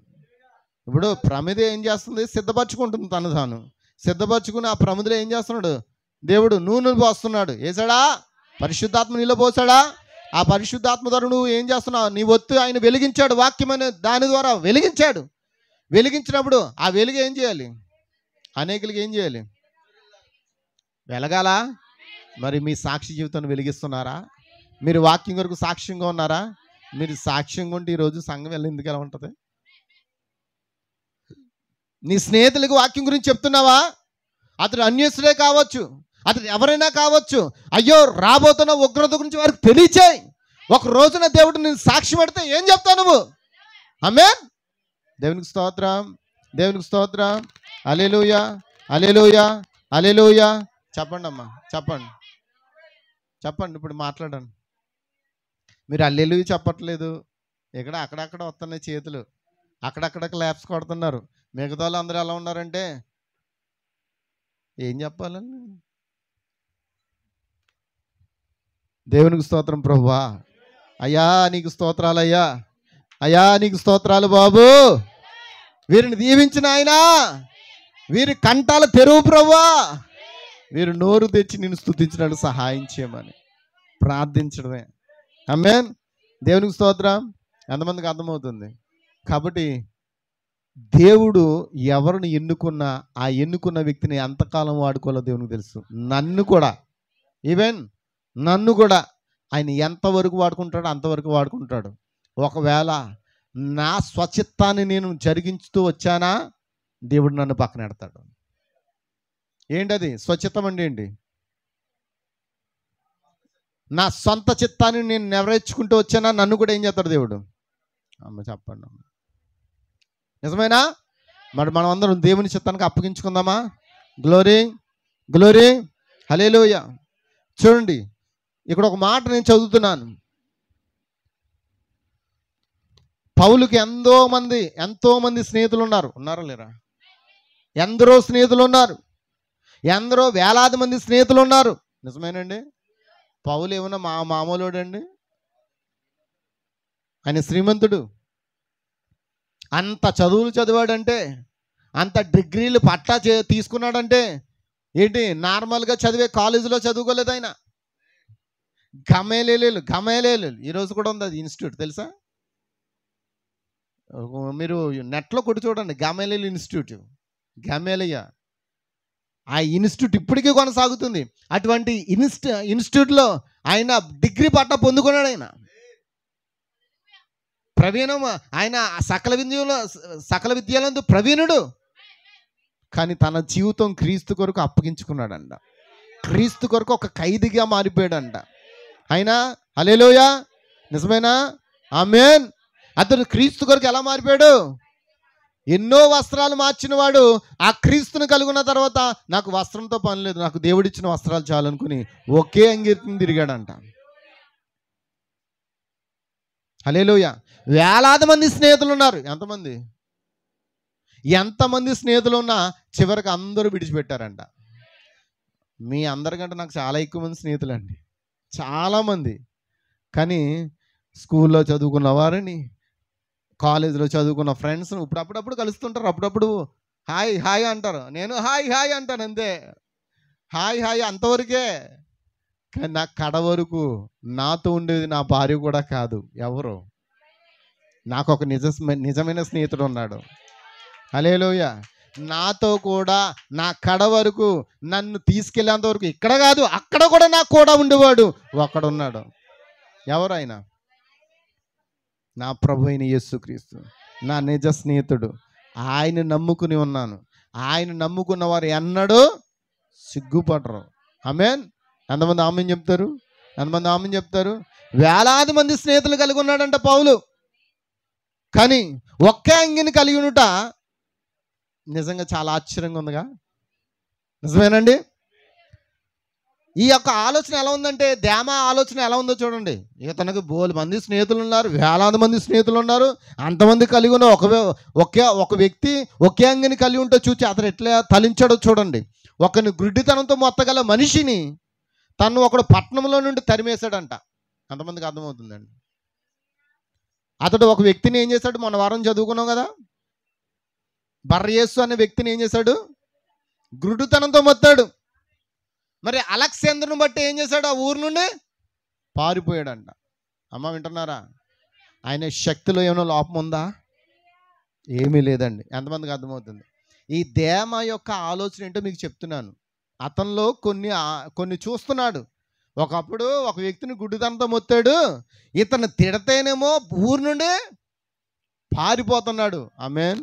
ఇప్పుడు ప్రమిద ఏం చేస్తుంది? సిద్ధపరచుకుంటుంది, తను తాను సిద్ధపరచుకుని ఆ ప్రమిదలో ఏం చేస్తున్నాడు? దేవుడు నూనె పోస్తున్నాడు. వేసాడా? పరిశుద్ధాత్మ నీలో పోసాడా? ఆ పరిశుద్ధాత్మ ద్వారా నువ్వు ఏం చేస్తున్నావు? నీ ఒత్తు ఆయన వెలిగించాడు, వాక్యం అనే దాని ద్వారా వెలిగించాడు. వెలిగించినప్పుడు ఆ వెలుగు ఏం చేయాలి? అనేకులకి ఏం చేయాలి? వెలగాల. మరి మీ సాక్షి జీవితాన్ని వెలిగిస్తున్నారా? మీరు వాక్యం వరకు సాక్ష్యంగా ఉన్నారా? మీరు సాక్ష్యంగా ఉంటే ఈరోజు సంఘం ఎందుకు ఎలా ఉంటుంది? నీ స్నేహితులకు వాక్యం గురించి చెప్తున్నావా? అతడు అన్యసుడే కావచ్చు, అతడు ఎవరైనా కావచ్చు. అయ్యో, రాబోతున్న ఉగ్రత గురించి వారికి తెలియచేయి. ఒక రోజున దేవుడు నేను సాక్షి పెడితే ఏం చెప్తావు నువ్వు? ఆమేన్. దేవునికి స్తోత్రం, దేవునికి స్తోత్రం. హల్లెలూయా, హల్లెలూయా, హల్లెలూయా. చెప్పండి అమ్మా, చెప్పండి చెప్పండి. ఇప్పుడు మాట్లాడండి. మీరు హల్లెలూయా చెప్పట్లేదు. ఇక్కడ అక్కడక్కడ వస్తున్నాయి చేతులు, అక్కడక్కడ క్లాప్స్ కొడుతున్నారు. మిగతా వాళ్ళు అందరూ ఎలా ఉన్నారంటే ఏం చెప్పాలని? దేవునికి స్తోత్రం ప్రభువా. అయ్యా నీకు స్తోత్రాలు, అయ్యా అయ్యా నీకు స్తోత్రాలు బాబు. వీరిని దీవించిన ఆయన, వీరి కంటాల తెరువు ప్రభువా. వీరు నోరు తెచ్చి నిన్ను స్తుతించినట్టు సహాయం చేయమని ప్రార్థించడమే. ఆమేన్. దేవునికి స్తోత్రం. ఎంతమందికి అర్థమవుతుంది? కాబట్టి దేవుడు ఎవరిని ఎన్నుకున్నా ఆ ఎన్నుకున్న వ్యక్తిని ఎంతకాలం వాడుకోవాలో దేవునికి తెలుసు. నన్ను కూడా, ఈవెన్ నన్ను కూడా ఆయన ఎంతవరకు వాడుకుంటాడో అంతవరకు వాడుకుంటాడు. ఒకవేళ నా స్వచిత్తాన్ని నేను జరిగించుతూ వచ్చానా, దేవుడు నన్ను పక్కన పెడతాడు. ఏంటది స్వచిత్తం అంటే? ఏంటి? నా సొంత చిత్తాన్ని నేను నెరవేర్చుకుంటూ వచ్చానా, నన్ను కూడా ఏం చేస్తాడు దేవుడు? అమ్మ చెప్పండి అమ్మ, నిజమేనా? మరి మనం అందరం దేవుని చిత్తానికి అప్పగించుకుందామా? గ్లోరీ, గ్లోరీ, హల్లెలూయా. చూడండి, ఇక్కడ ఒక మాట నేను చదువుతున్నాను. పౌలుకి ఎంతో మంది స్నేహితులు ఉన్నారా లేరా? ఎందరో స్నేహితులు ఉన్నారు, ఎందరో వేలాది మంది స్నేహితులు ఉన్నారు. నిజమేనండి? పౌలు ఏమన్నా మామూలుడండి? ఆయన శ్రీమంతుడు. అంత చదువులు చదివాడంటే, అంత డిగ్రీలు పట్టా తీసుకున్నాడంటే ఏంటి, నార్మల్గా చదివే కాలేజీలో చదువుకోలేదు ఆయన. గమేలేలు ఈరోజు కూడా ఉంది అది ఇన్స్టిట్యూట్, తెలుసా? మీరు నెట్లో కొట్టి చూడండి, గమేలేలు ఇన్స్టిట్యూట్, గమేలియ. ఆ ఇన్స్టిట్యూట్ ఇప్పటికీ కొనసాగుతుంది. అటువంటి ఇన్స్టిట్యూట్లో ఆయన డిగ్రీ పట్టా పొందుకున్నాడు. ఆయన ప్రవీణం, ఆయన సకల విద్యలందు ప్రవీణుడు. కానీ తన జీవితం క్రీస్తు కొరకు అప్పగించుకున్నాడంట. క్రీస్తు కొరకు ఒక ఖైదీగా మారిపోయాడంట ఆయన. హల్లెలూయా, నిజమేనా? ఆమేన్. అతడు క్రీస్తు కొరకు ఎలా మారిపోయాడు? ఎన్నో వస్త్రాలు మార్చిన వాడు ఆ క్రీస్తుని కలుగున్న తర్వాత నాకు వస్త్రంతో పని లేదు, నాకు దేవుడిచ్చిన వస్త్రాలు చాలనుకుని ఒకే అంగీతం తిరిగాడంట. హల్లెలూయా. వేలాది మంది స్నేహితులు ఉన్నారు. ఎంతమంది స్నేహితులు ఉన్నా చివరికి అందరూ విడిచిపెట్టారంట. మీ అందరికంటే నాకు చాలా ఎక్కువ మంది స్నేహితులు అండి, చాలామంది. కానీ స్కూల్లో చదువుకున్న వారిని, కాలేజీలో చదువుకున్న ఫ్రెండ్స్ని ఇప్పుడు అప్పుడప్పుడు కలుస్తుంటారు. అప్పుడప్పుడు హాయ్ హాయ్ అంటారు, నేను హాయ్ హాయ్ అంటాను, అంతే. హాయ్ హాయ్ అంతవరకే. కానీ నా కడ వరకు నాతో ఉండేది నా భార్య కూడా కాదు. ఎవరు? నాకు ఒక నిజమైన స్నేహితుడు ఉన్నాడు. హల్లెలూయా. నాతో కూడా నా కడ వరకు నన్ను తీసుకెళ్ళేంత వరకు, ఇక్కడ కాదు అక్కడ కూడా నాకు కూడా ఉండేవాడు ఒక్కడున్నాడు. ఎవరు ఆయన? నా ప్రభు అయిన యేసుక్రీస్తు, నా నిజ స్నేహితుడు. ఆయన నమ్ముకుని ఉన్నాను. ఆయన నమ్ముకున్న వారు ఎన్నడూ సిగ్గుపడరు. ఆమేన్. ఎంతమంది ఆమేన్ చెప్తారు? ఎంతమంది ఆమేన్ చెప్తారు? వేలాది మంది స్నేహితులు కలిగి ఉన్నాడంట పౌలు. కానీ ఒకే అంగిని కలిగి ఉండుట నిజంగా చాలా ఆశ్చర్యంగా ఉందిగా. నిజమేనండి? ఈ యొక్క ఆలోచన ఎలా ఉందంటే, దేమా ఆలోచన ఎలా ఉందో చూడండి. ఇతనికి బోలు మంది స్నేహితులు ఉన్నారు, వేలాది మంది స్నేహితులు ఉన్నారు. అంతమంది కలిగి ఉన్న ఒక వ్యక్తి ఒకే అంగిని కలిగి ఉంటే చూచి అతను ఎట్లా తలించాడో చూడండి. ఒకని గుడ్డితనంతో మొత్తగల మనిషిని తను ఒకడు పట్టణంలో నుండి తరిమేశాడంట. అంతమందికి అర్థమవుతుందండి. అతడు ఒక వ్యక్తిని ఏం చేశాడు? మొన్న వారం చదువుకున్నాం కదా, బర్యేసు అనే వ్యక్తిని ఏం చేశాడు? గుడ్డితనంతో మొత్తాడు. మరి అలెగ్జాండర్ను బట్టి ఏం చేశాడు? ఆ ఊరు నుండి పారిపోయాడంట. అమ్మ వింటున్నారా? ఆయన శక్తిలో ఏమైనా లోపం ఉందా? ఏమీ లేదండి. ఎంతమందికి అర్థమవుతుంది? ఈ దేమ యొక్క ఆలోచన ఏంటో మీకు చెప్తున్నాను. అతనిలో కొన్ని చూస్తున్నాడు. ఒకప్పుడు ఒక వ్యక్తిని గుడ్డితనంతో మొత్తాడు, ఇతను తిడతేనేమో ఊరు నుండి పారిపోతున్నాడు. ఆమేన్.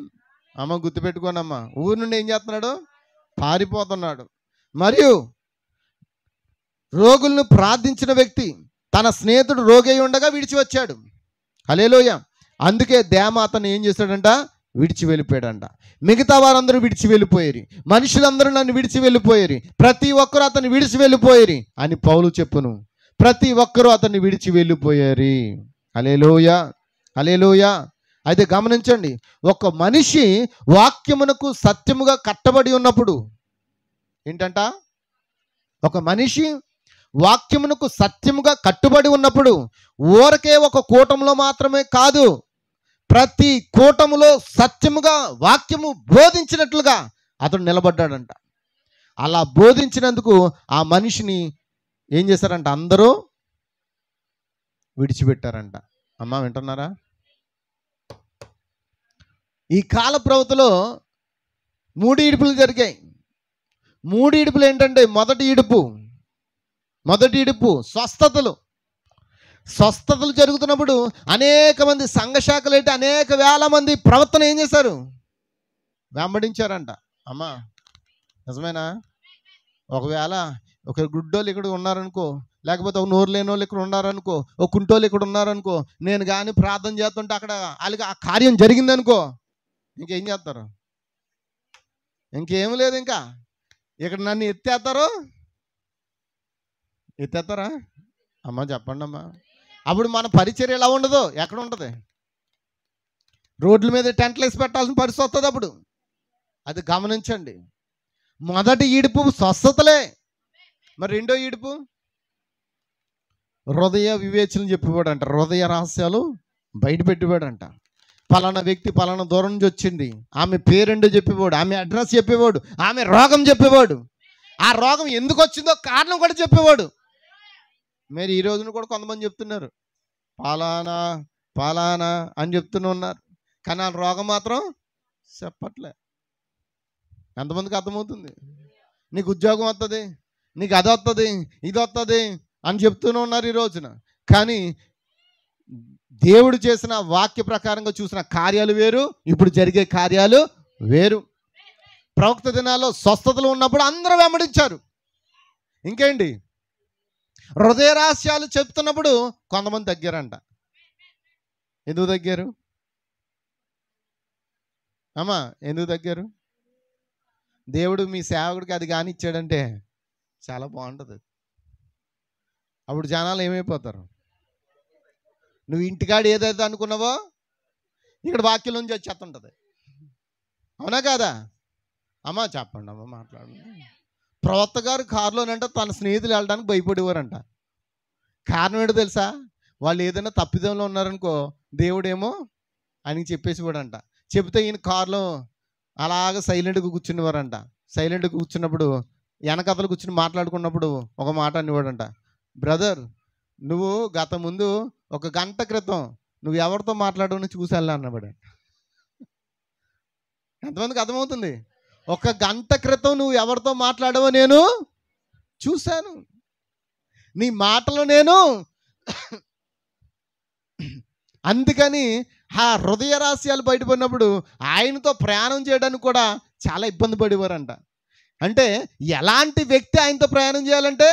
అమ్మ గుర్తుపెట్టుకోనమ్మా, ఊరు నుండి ఏం చేస్తున్నాడు? పారిపోతున్నాడు. మరియు రోగులను ప్రార్థించిన వ్యక్తి తన స్నేహితుడు రోగి అయి ఉండగా విడిచి వచ్చాడు. హల్లెలూయా. అందుకే దేమ అతను ఏం చేశాడంట? విడిచి వెళ్ళిపోయాడంట. మిగతా వారందరూ విడిచి వెళ్ళిపోయారు, మనుషులందరూ నన్ను విడిచి వెళ్ళిపోయారు, ప్రతి ఒక్కరూ అతన్ని విడిచి వెళ్ళిపోయారు అని పౌలు చెప్పును. ప్రతి ఒక్కరూ అతన్ని విడిచి వెళ్ళిపోయారు. హల్లెలూయా, హల్లెలూయా. అయితే గమనించండి, ఒక మనిషి వాక్యమునకు సత్యముగా కట్టబడి ఉన్నప్పుడు ఏంటంట? ఒక మనిషి వాక్యమునకు సత్యముగా కట్టుబడి ఉన్నప్పుడు ఊరకే ఒక కూటంలో మాత్రమే కాదు, ప్రతి కూటములో సత్యముగా వాక్యము బోధించినట్లుగా అతడు నిలబడ్డాడంట. అలా బోధించినందుకు ఆ మనిషిని ఏం చేశారంట? అందరూ విడిచిపెట్టారంట. అమ్మ వింటున్నారా? ఈ కాల ప్రవృత్తిలో 3 ఇడుపులు జరిగాయి. 3 ఇడుపులు ఏంటంటే, మొదటి ఇడుపు స్వస్థతలు జరుగుతున్నప్పుడు అనేక మంది సంఘశాఖలు ఏంటి, అనేక వేల మంది ప్రవర్తన ఏం చేశారు? వెంబడించారంట. అమ్మా నిజమేనా? ఒకవేళ ఒక గుడ్డోళ్ళు ఇక్కడ ఉన్నారనుకో, లేకపోతే ఒక నోరు లేని వాళ్ళు ఇక్కడ ఉన్నారనుకో, ఒక కుంటోళ్ళు ఇక్కడ ఉన్నారనుకో, నేను కానీ ప్రార్థన చేస్తుంటే అక్కడ వాళ్ళకి ఆ కార్యం జరిగిందనుకో, ఇంకేం చేస్తారు? ఇంకేం లేదు. ఇంకా ఇక్కడ నన్ను ఎత్తేస్తారా? అమ్మ చెప్పండి అమ్మా. అప్పుడు మన పరిచర్య ఎలా ఉండదు? ఎక్కడ ఉంటుంది? రోడ్ల మీద టెంట్లు వేసి పెట్టాల్సిన పరిస్థితి వస్తుంది అప్పుడు. అది గమనించండి. మొదటి ఈడుపు స్వస్థతలే. మరి రెండో ఈడుపు హృదయ వివేచన చెప్పేవాడంట, హృదయ రహస్యాలు బయట పెట్టేవాడంట. పలానా వ్యక్తి పలానా దూరం నుంచి వచ్చింది, ఆమె పేరెండు చెప్పేవాడు, ఆమె అడ్రస్ చెప్పేవాడు, ఆమె రోగం చెప్పేవాడు, ఆ రోగం ఎందుకు వచ్చిందో కారణం కూడా చెప్పేవాడు. మరి ఈ రోజున కూడా కొంతమంది చెప్తున్నారు పలానా పలానా అని చెప్తూనే ఉన్నారు, కానీ ఆ రోగం మాత్రం చెప్పట్లే. ఎంతమందికి అర్థమవుతుంది? నీకు ఉద్యోగం వస్తుంది, నీకు అది వస్తుంది, ఇది వస్తుంది అని చెప్తూనే ఉన్నారు ఈ రోజున. కానీ దేవుడు చేసిన వాక్య ప్రకారంగా చూసిన కార్యాలు వేరు, ఇప్పుడు జరిగే కార్యాలు వేరు. ప్రవక్త దినాల్లో స్వస్థతలు ఉన్నప్పుడు అందరూ వెంబడించారు. ఇంకేంటి, హృదయ రహస్యాలు చెప్తున్నప్పుడు కొంతమంది తగ్గారంట. ఎందుకు తగ్గారు అమ్మా? ఎందుకు తగ్గారు? దేవుడు మీ సేవకుడికి అది కానీ ఇచ్చాడంటే చాలా బాగుంటుంది. అప్పుడు జనాలు ఏమైపోతారు? నువ్వు ఇంటికాడ ఏదైతే అనుకున్నావో ఇక్కడ వాక్యం నుంచి వచ్చేస్తుంటుంది. అవునా కాదా అమ్మా? చెప్పండి అమ్మ, మాట్లాడండి. ప్రవక్త గారు కారులోనంట తన స్నేహితులు వెళ్ళడానికి భయపడేవారంట. కారణం ఏంటో తెలుసా? వాళ్ళు ఏదైనా తప్పిదంలో ఉన్నారనుకో, దేవుడేమో ఆయనకి చెప్పేసివాడంట. చెప్తే ఈయన కారులో అలాగ సైలెంట్గా కూర్చునేవారంట. సైలెంట్గా కూర్చున్నప్పుడు వెనకతలు కూర్చుని మాట్లాడుకున్నప్పుడు ఒక మాట అనేవాడంట, బ్రదర్ నువ్వు గత ముందు 1 గంట క్రితం నువ్వు ఎవరితో మాట్లాడవని చూసి వెళ్ళా అన్నవాడు. ఎంతమందికి అర్థమవుతుంది? 1 గంట క్రితం నువ్వు ఎవరితో మాట్లాడవో నేను చూశాను, నీ మాటలు నేను అందుకని ఆ హృదయ రహస్యాలు బయటపడినప్పుడు ఆయనతో ప్రయాణం చేయడానికి కూడా చాలా ఇబ్బంది పడేవారంట. అంటే ఎలాంటి వ్యక్తి ఆయనతో ప్రయాణం చేయాలంటే,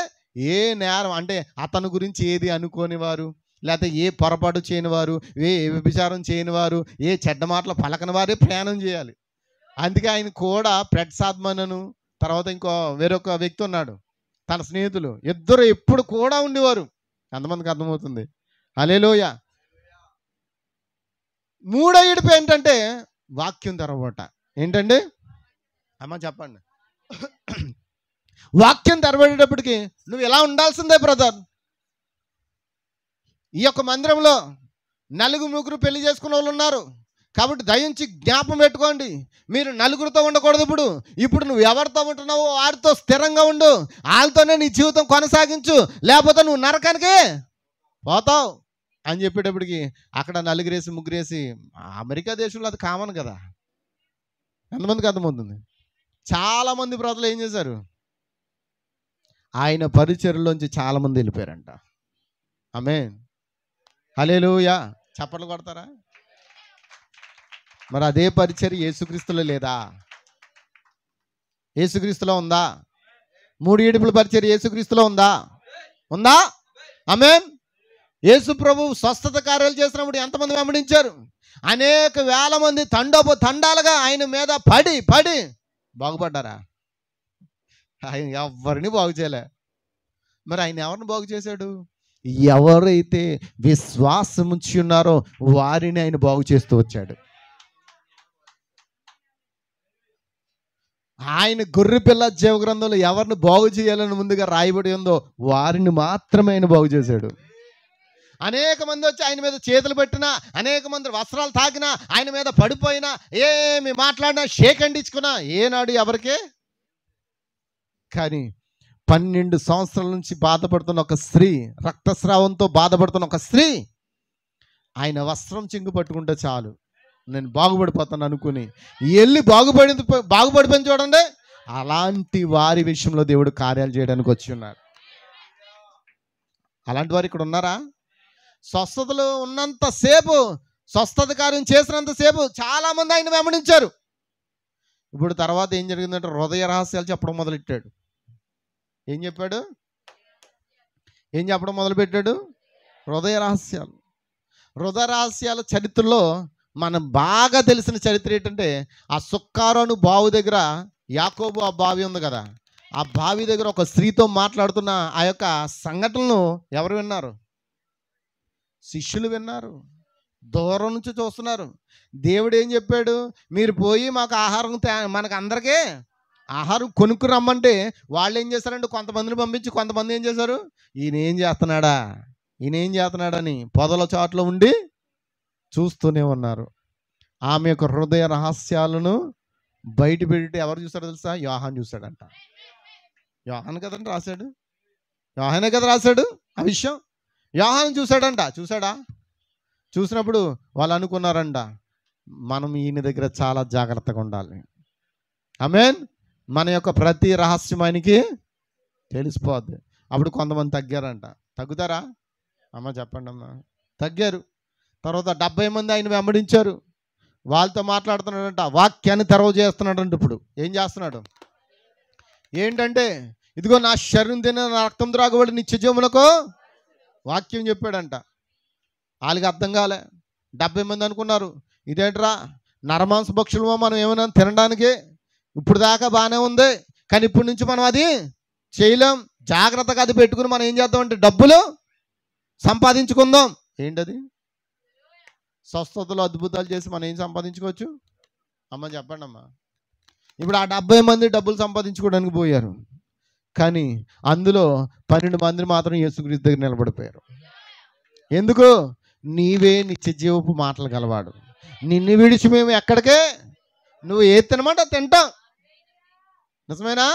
ఏ నేరం అంటే అతని గురించి ఏది అనుకోని వారు, లేకపోతే ఏ పొరపాటు చేయని వారు, ఏ వ్యభిచారం చేయని వారు, ఏ చెడ్డ మాటలు పలకని వారే ప్రయాణం చేయాలి. అందుకే ఆయన కూడా ఫ్రెడ్ సాద్మనను తర్వాత ఇంకో వేరొక వ్యక్తి ఉన్నాడు, తన స్నేహితులు ఇద్దరు ఎప్పుడు కూడా ఉండేవారు. ఎంతమందికి అర్థమవుతుంది? హల్లెలూయా. మూడో ఏడుపు ఏంటంటే వాక్యం తెరవబట. ఏంటండి అమ్మ చెప్పండి? వాక్యం తెరబడేటప్పటికి నువ్వు ఎలా ఉండాల్సిందే బ్రదర్. ఈ యొక్క మందిరంలో 4 పెళ్లి చేసుకున్న వాళ్ళు ఉన్నారు కాబట్టి దయించి జ్ఞాపం పెట్టుకోండి, మీరు 4తో ఉండకూడదు. ఇప్పుడు నువ్వు ఎవరితో ఉంటున్నావో వారితో స్థిరంగా ఉండు, వాళ్ళతోనే నీ జీవితం కొనసాగించు, లేకపోతే నువ్వు నరకానికి పోతావు అని చెప్పేటప్పటికి అక్కడ 4 3 అమెరికా దేశంలో అది కామన్ కదా. ఎంతమందికి అర్థమవుతుంది? చాలామంది బ్రదర్లు ఏం చేశారు, ఆయన పరిచర్యలోంచి చాలామంది వెళ్ళిపోయారంట. ఆమేన్, హల్లెలూయా. చప్పట్లు కొడతారా? మరి అదే పరిచర్య యేసుక్రీస్తులో లేదా? యేసుక్రీస్తులో ఉందా? 3 ఏడుపుల పరిచర్య యేసుక్రీస్తులో ఉందా? ఉందా? ఆమేన్. యేసు ప్రభు స్వస్థత కార్యాలు చేసినప్పుడు ఎంతమంది వెంబడించారు? అనేక వేల మంది తండాలుగా ఆయన మీద పడి బాగుపడ్డారా? ఆయన ఎవరిని బాగు చేయలే. మరి ఆయన ఎవరిని బాగు చేశాడు? ఎవరైతే విశ్వాసం ఉంచి ఉన్నారో వారిని ఆయన బాగు చేస్తూ వచ్చాడు. ఆయన గొర్రెపిల్ల జీవ గ్రంథంలో ఎవరిని బాగు చేయాలని ముందుగా రాయబడి ఉందో వారిని మాత్రమే ఆయన బాగు చేశాడు. అనేక మంది వచ్చి ఆయన మీద చేతులు పెట్టినా, అనేక మంది వస్త్రాలు తాకినా, ఆయన మీద పడిపోయినా, ఏమి మాట్లాడినా, షేక్ అండించుకున్నా ఏనాడు ఎవరికే. కానీ 12 సంవత్సరాల నుంచి బాధపడుతున్న ఒక స్త్రీ, రక్తస్రావంతో బాధపడుతున్న ఒక స్త్రీ ఆయన వస్త్రం చింగు పట్టుకుంటే చాలు నేను బాగుపడిపోతాను అనుకుని వెళ్ళి బాగుపడిపోయింది చూడండి. అలాంటి వారి విషయంలో దేవుడు కార్యాలు చేయడానికి వచ్చి ఉన్నాడు. అలాంటి వారు ఇక్కడ ఉన్నారా? స్వస్థతలు ఉన్నంతసేపు, స్వస్థత కార్యం చేసినంతసేపు చాలామంది ఆయన వెంబడించారు. ఇప్పుడు తర్వాత ఏం జరిగిందంటే హృదయ రహస్యాలు చెప్పడం మొదలెట్టాడు. ఏం చెప్పాడు? ఏం చెప్పడం మొదలుపెట్టాడు? హృదయ రహస్యాలు. హృదయ రహస్యాల చరిత్రలో మనం బాగా తెలిసిన చరిత్ర ఏంటంటే, ఆ సుక్కారోను బావి దగ్గర యాకోబు ఆ బావి ఉంది కదా, ఆ బావి దగ్గర ఒక స్త్రీతో మాట్లాడుతున్న ఆ యొక్క సంఘటనను ఎవరు విన్నారు? శిష్యులు విన్నారు, దూరం నుంచి చూస్తున్నారు. దేవుడు ఏం చెప్పాడు? మీరు పోయి మాకు ఆహారం మనకు అందరికీ ఆహారం కొనుక్కు రమ్మంటే వాళ్ళు ఏం చేశారంటే కొంతమందిని పంపించి కొంతమంది ఏం చేశారు? ఈయన ఏం చేస్తున్నాడని పొదల చాట్లో ఉండి చూస్తూనే ఉన్నారు. ఆమె యొక్క హృదయ రహస్యాలను బయట పెట్టి ఎవరు చూస్తాడో తెలుసా? యోహాను చూశాడంట. యోహాను కదండి రాశాడు, యోహానే కదా రాశాడు ఆ విషయం. యోహాను చూశాడంట. చూశాడా? చూసినప్పుడు వాళ్ళు అనుకున్నారంట, మనం ఈయన దగ్గర చాలా జాగ్రత్తగా ఉండాలి. ఆమేన్. మన యొక్క ప్రతి రహస్యం ఆయనకి తెలిసిపోద్ది. అప్పుడు కొంతమంది తగ్గారంట. తగ్గుతారా అమ్మ? చెప్పండి అమ్మ. తగ్గారు. తర్వాత 70 మంది ఆయన వెంబడించారు. వాళ్ళతో మాట్లాడుతున్నాడంట, వాక్యాన్ని తెరవ చేస్తున్నాడంట. ఇప్పుడు ఏం చేస్తున్నాడు ఏంటంటే, ఇదిగో నా శరీరం తిన నా రక్తం త్రాగబడి నిత్య జీవములకు వాక్యం చెప్పాడంట. వాళ్ళకి అర్థం కాలే. 70 మంది అనుకున్నారు, ఇదేంట్రా నరమాంస భక్షులమో మనం ఏమైనా తినడానికి, ఇప్పుడు దాకా బాగానే ఉంది కానీ ఇప్పటి నుంచి మనం అది చేయలేం, జాగ్రత్తగా అది పెట్టుకుని మనం ఏం చేద్దామంటే డబ్బులు సంపాదించుకుందాం. ఏంటది? స్వస్థతలు అద్భుతాలు చేసి మనం ఏం సంపాదించుకోవచ్చు అమ్మ? చెప్పండి అమ్మ. ఇప్పుడు ఆ 70 మంది డబ్బులు సంపాదించుకోవడానికి పోయారు, కానీ అందులో 12 మందిని మాత్రం యేసుక్రీస్తు దగ్గర నిలబడిపోయారు. ఎందుకు? నీవే నిత్య జీవపు మాటలు గలవాడు, నిన్ను విడిచి మేము ఎక్కడికే, నువ్వు ఏది తినమాట తింటాం. నిజమేనా?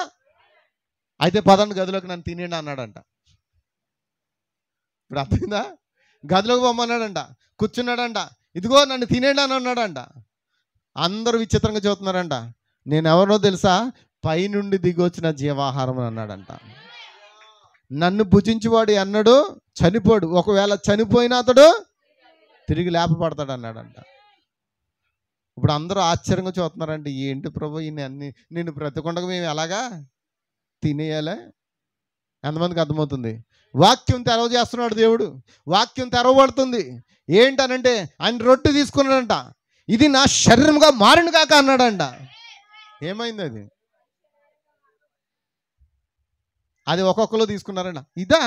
అయితే పదండి గదిలోకి, నన్ను తినేయండి అన్నాడంట. ఇప్పుడు అర్థమైందా? గదిలోకి పొమ్మన్నాడంట, కూర్చున్నాడంట, ఇదిగో నన్ను తినేయండి అని అన్నాడంట. అందరూ విచిత్రంగా చూస్తున్నారంట. నేను ఎవరినో తెలుసా? పైనుండి దిగి వచ్చిన జీవాహారం అన్నాడంట. నన్ను భుజించేవాడు ఎన్నడూ చనిపోడు, ఒకవేళ చనిపోయిన అతడు తిరిగి లేపబడతాడు అన్నాడంట. ఇప్పుడు అందరూ ఆశ్చర్యంగా చూస్తున్నారంటే, ఏంటి ప్రభు ఈయన అన్ని నిన్ను బ్రతకుండగా మేము ఎలాగా తినేయాలి? ఎంతమందికి అర్థమవుతుంది? వాక్యం తెరవ చేస్తున్నాడు దేవుడు, వాక్యం తెరవబడుతుంది. ఏంటనంటే ఆయన రొట్టె తీసుకున్నాడంట, ఇది నా శరీరంగా మారిన కాక అన్నాడంట. ఏమైంది అది? అది ఒక్కొక్కరు తీసుకున్నారంట. ఇదా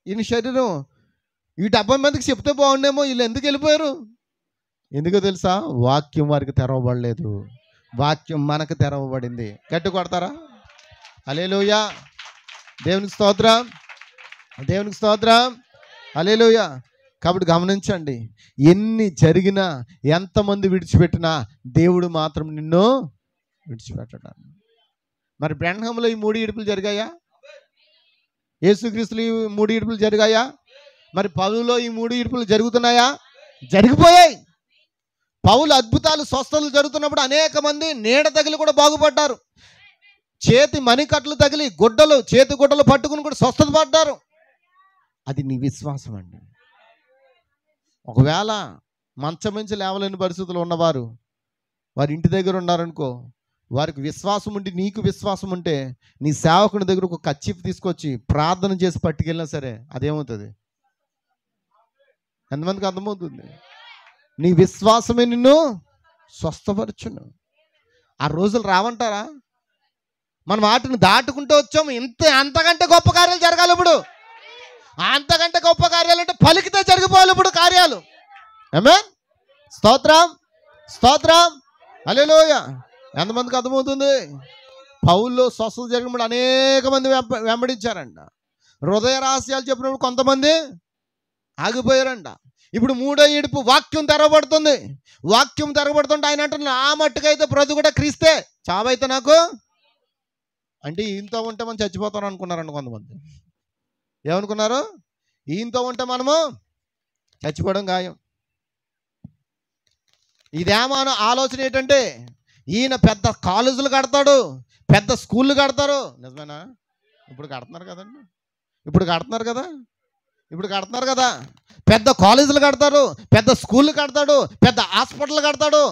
ఈయన శరీరం? ఈ 70 మందికి చెప్తే బాగుండేమో, వీళ్ళు ఎందుకు వెళ్ళిపోయారు? ఎందుకో తెలుసా? వాక్యం వారికి తెరవబడలేదు, వాక్యం మనకు తెరవబడింది. గట్టి కొడతారా? హల్లెలూయా, దేవునికి స్తోత్రం, దేవునికి స్తోత్రం, హల్లెలూయా. కాబట్టి గమనించండి, ఎన్ని జరిగినా ఎంతమంది విడిచిపెట్టినా దేవుడు మాత్రం నిన్ను విడిచిపెట్టడం. మరి బ్రహ్మంలో ఈ 3 ఇడుపులు జరిగాయా? యేసుక్రీస్తులో ఈ 3 ఇడుపులు జరిగాయా? మరి పౌలులో ఈ 3 ఇడుపులు జరుగుతున్నాయా? జరిగిపోయాయి. పౌలు అద్భుతాలు స్వస్థతలు జరుగుతున్నప్పుడు అనేక మంది నీడ తగిలి కూడా బాగుపడ్డారు. చేతి మణికట్లు తగిలి గుడ్డలు, చేతి గుడ్డలు పట్టుకుని కూడా స్వస్థత పడ్డారు. అది నీ విశ్వాసం అండి. ఒకవేళ మంచం నుంచి లేవలేని పరిస్థితులు ఉన్నవారు వారి ఇంటి దగ్గర ఉన్నారనుకో, వారికి విశ్వాసం ఉండి, నీకు విశ్వాసం ఉంటే నీ సేవకుని దగ్గర ఒక కచ్చిఫ్ తీసుకొచ్చి ప్రార్థన చేసి పట్టుకెళ్ళినా సరే అదేమవుతుంది? ఎంతమందికి అర్థమవుతుంది? నీ విశ్వాసమే నిన్ను స్వస్థపరచును. ఆ రోజులు రావంటారా? మనం వాటిని దాటుకుంటూ వచ్చాము. అంతకంటే గొప్ప కార్యాలు జరగాలి ఇప్పుడు. అంతకంటే గొప్ప కార్యాలు అంటే పలికితే జరిగిపోవాలి ఇప్పుడు కార్యాలు. ఆమేన్. స్తోత్రం, స్తోత్రం, హల్లెలూయా. ఎంతమందికి అర్థమవుతుంది? పౌల్లో స్వస్థత జరిగినప్పుడు అనేక మంది వెంబడించారంట. హృదయ రహస్యాలు చెప్పినప్పుడు కొంతమంది ఆగిపోయారంట. ఇప్పుడు 3వ ఏడుపు వాక్యం తెరవబడుతుంది. వాక్యం తెరవబడుతుంటే ఆయన అంటున్నా, ఆ మట్టుకైతే బ్రతుకుట క్రీస్తే, చావైతే నాకు. అంటే ఈయనతో ఉంటే మనం చచ్చిపోతాం అనుకున్నారండి కొంతమంది. ఏమనుకున్నారు? ఈయనతో ఉంటే మనము చచ్చిపోవడం ఖాయం. ఇదేమో ఆలోచన ఏంటంటే, ఈయన పెద్ద కాలేజీలు కడతాడు, పెద్ద స్కూళ్ళు కడతారు. నిజమేనా? ఇప్పుడు కడుతున్నారు కదండి, ఇప్పుడు కడుతున్నారు కదా, ఇప్పుడు కడుతున్నారు కదా. పెద్ద కాలేజీలు కడతారు, పెద్ద స్కూళ్ళు కడతాడు, పెద్ద హాస్పిటల్ కడతాడు.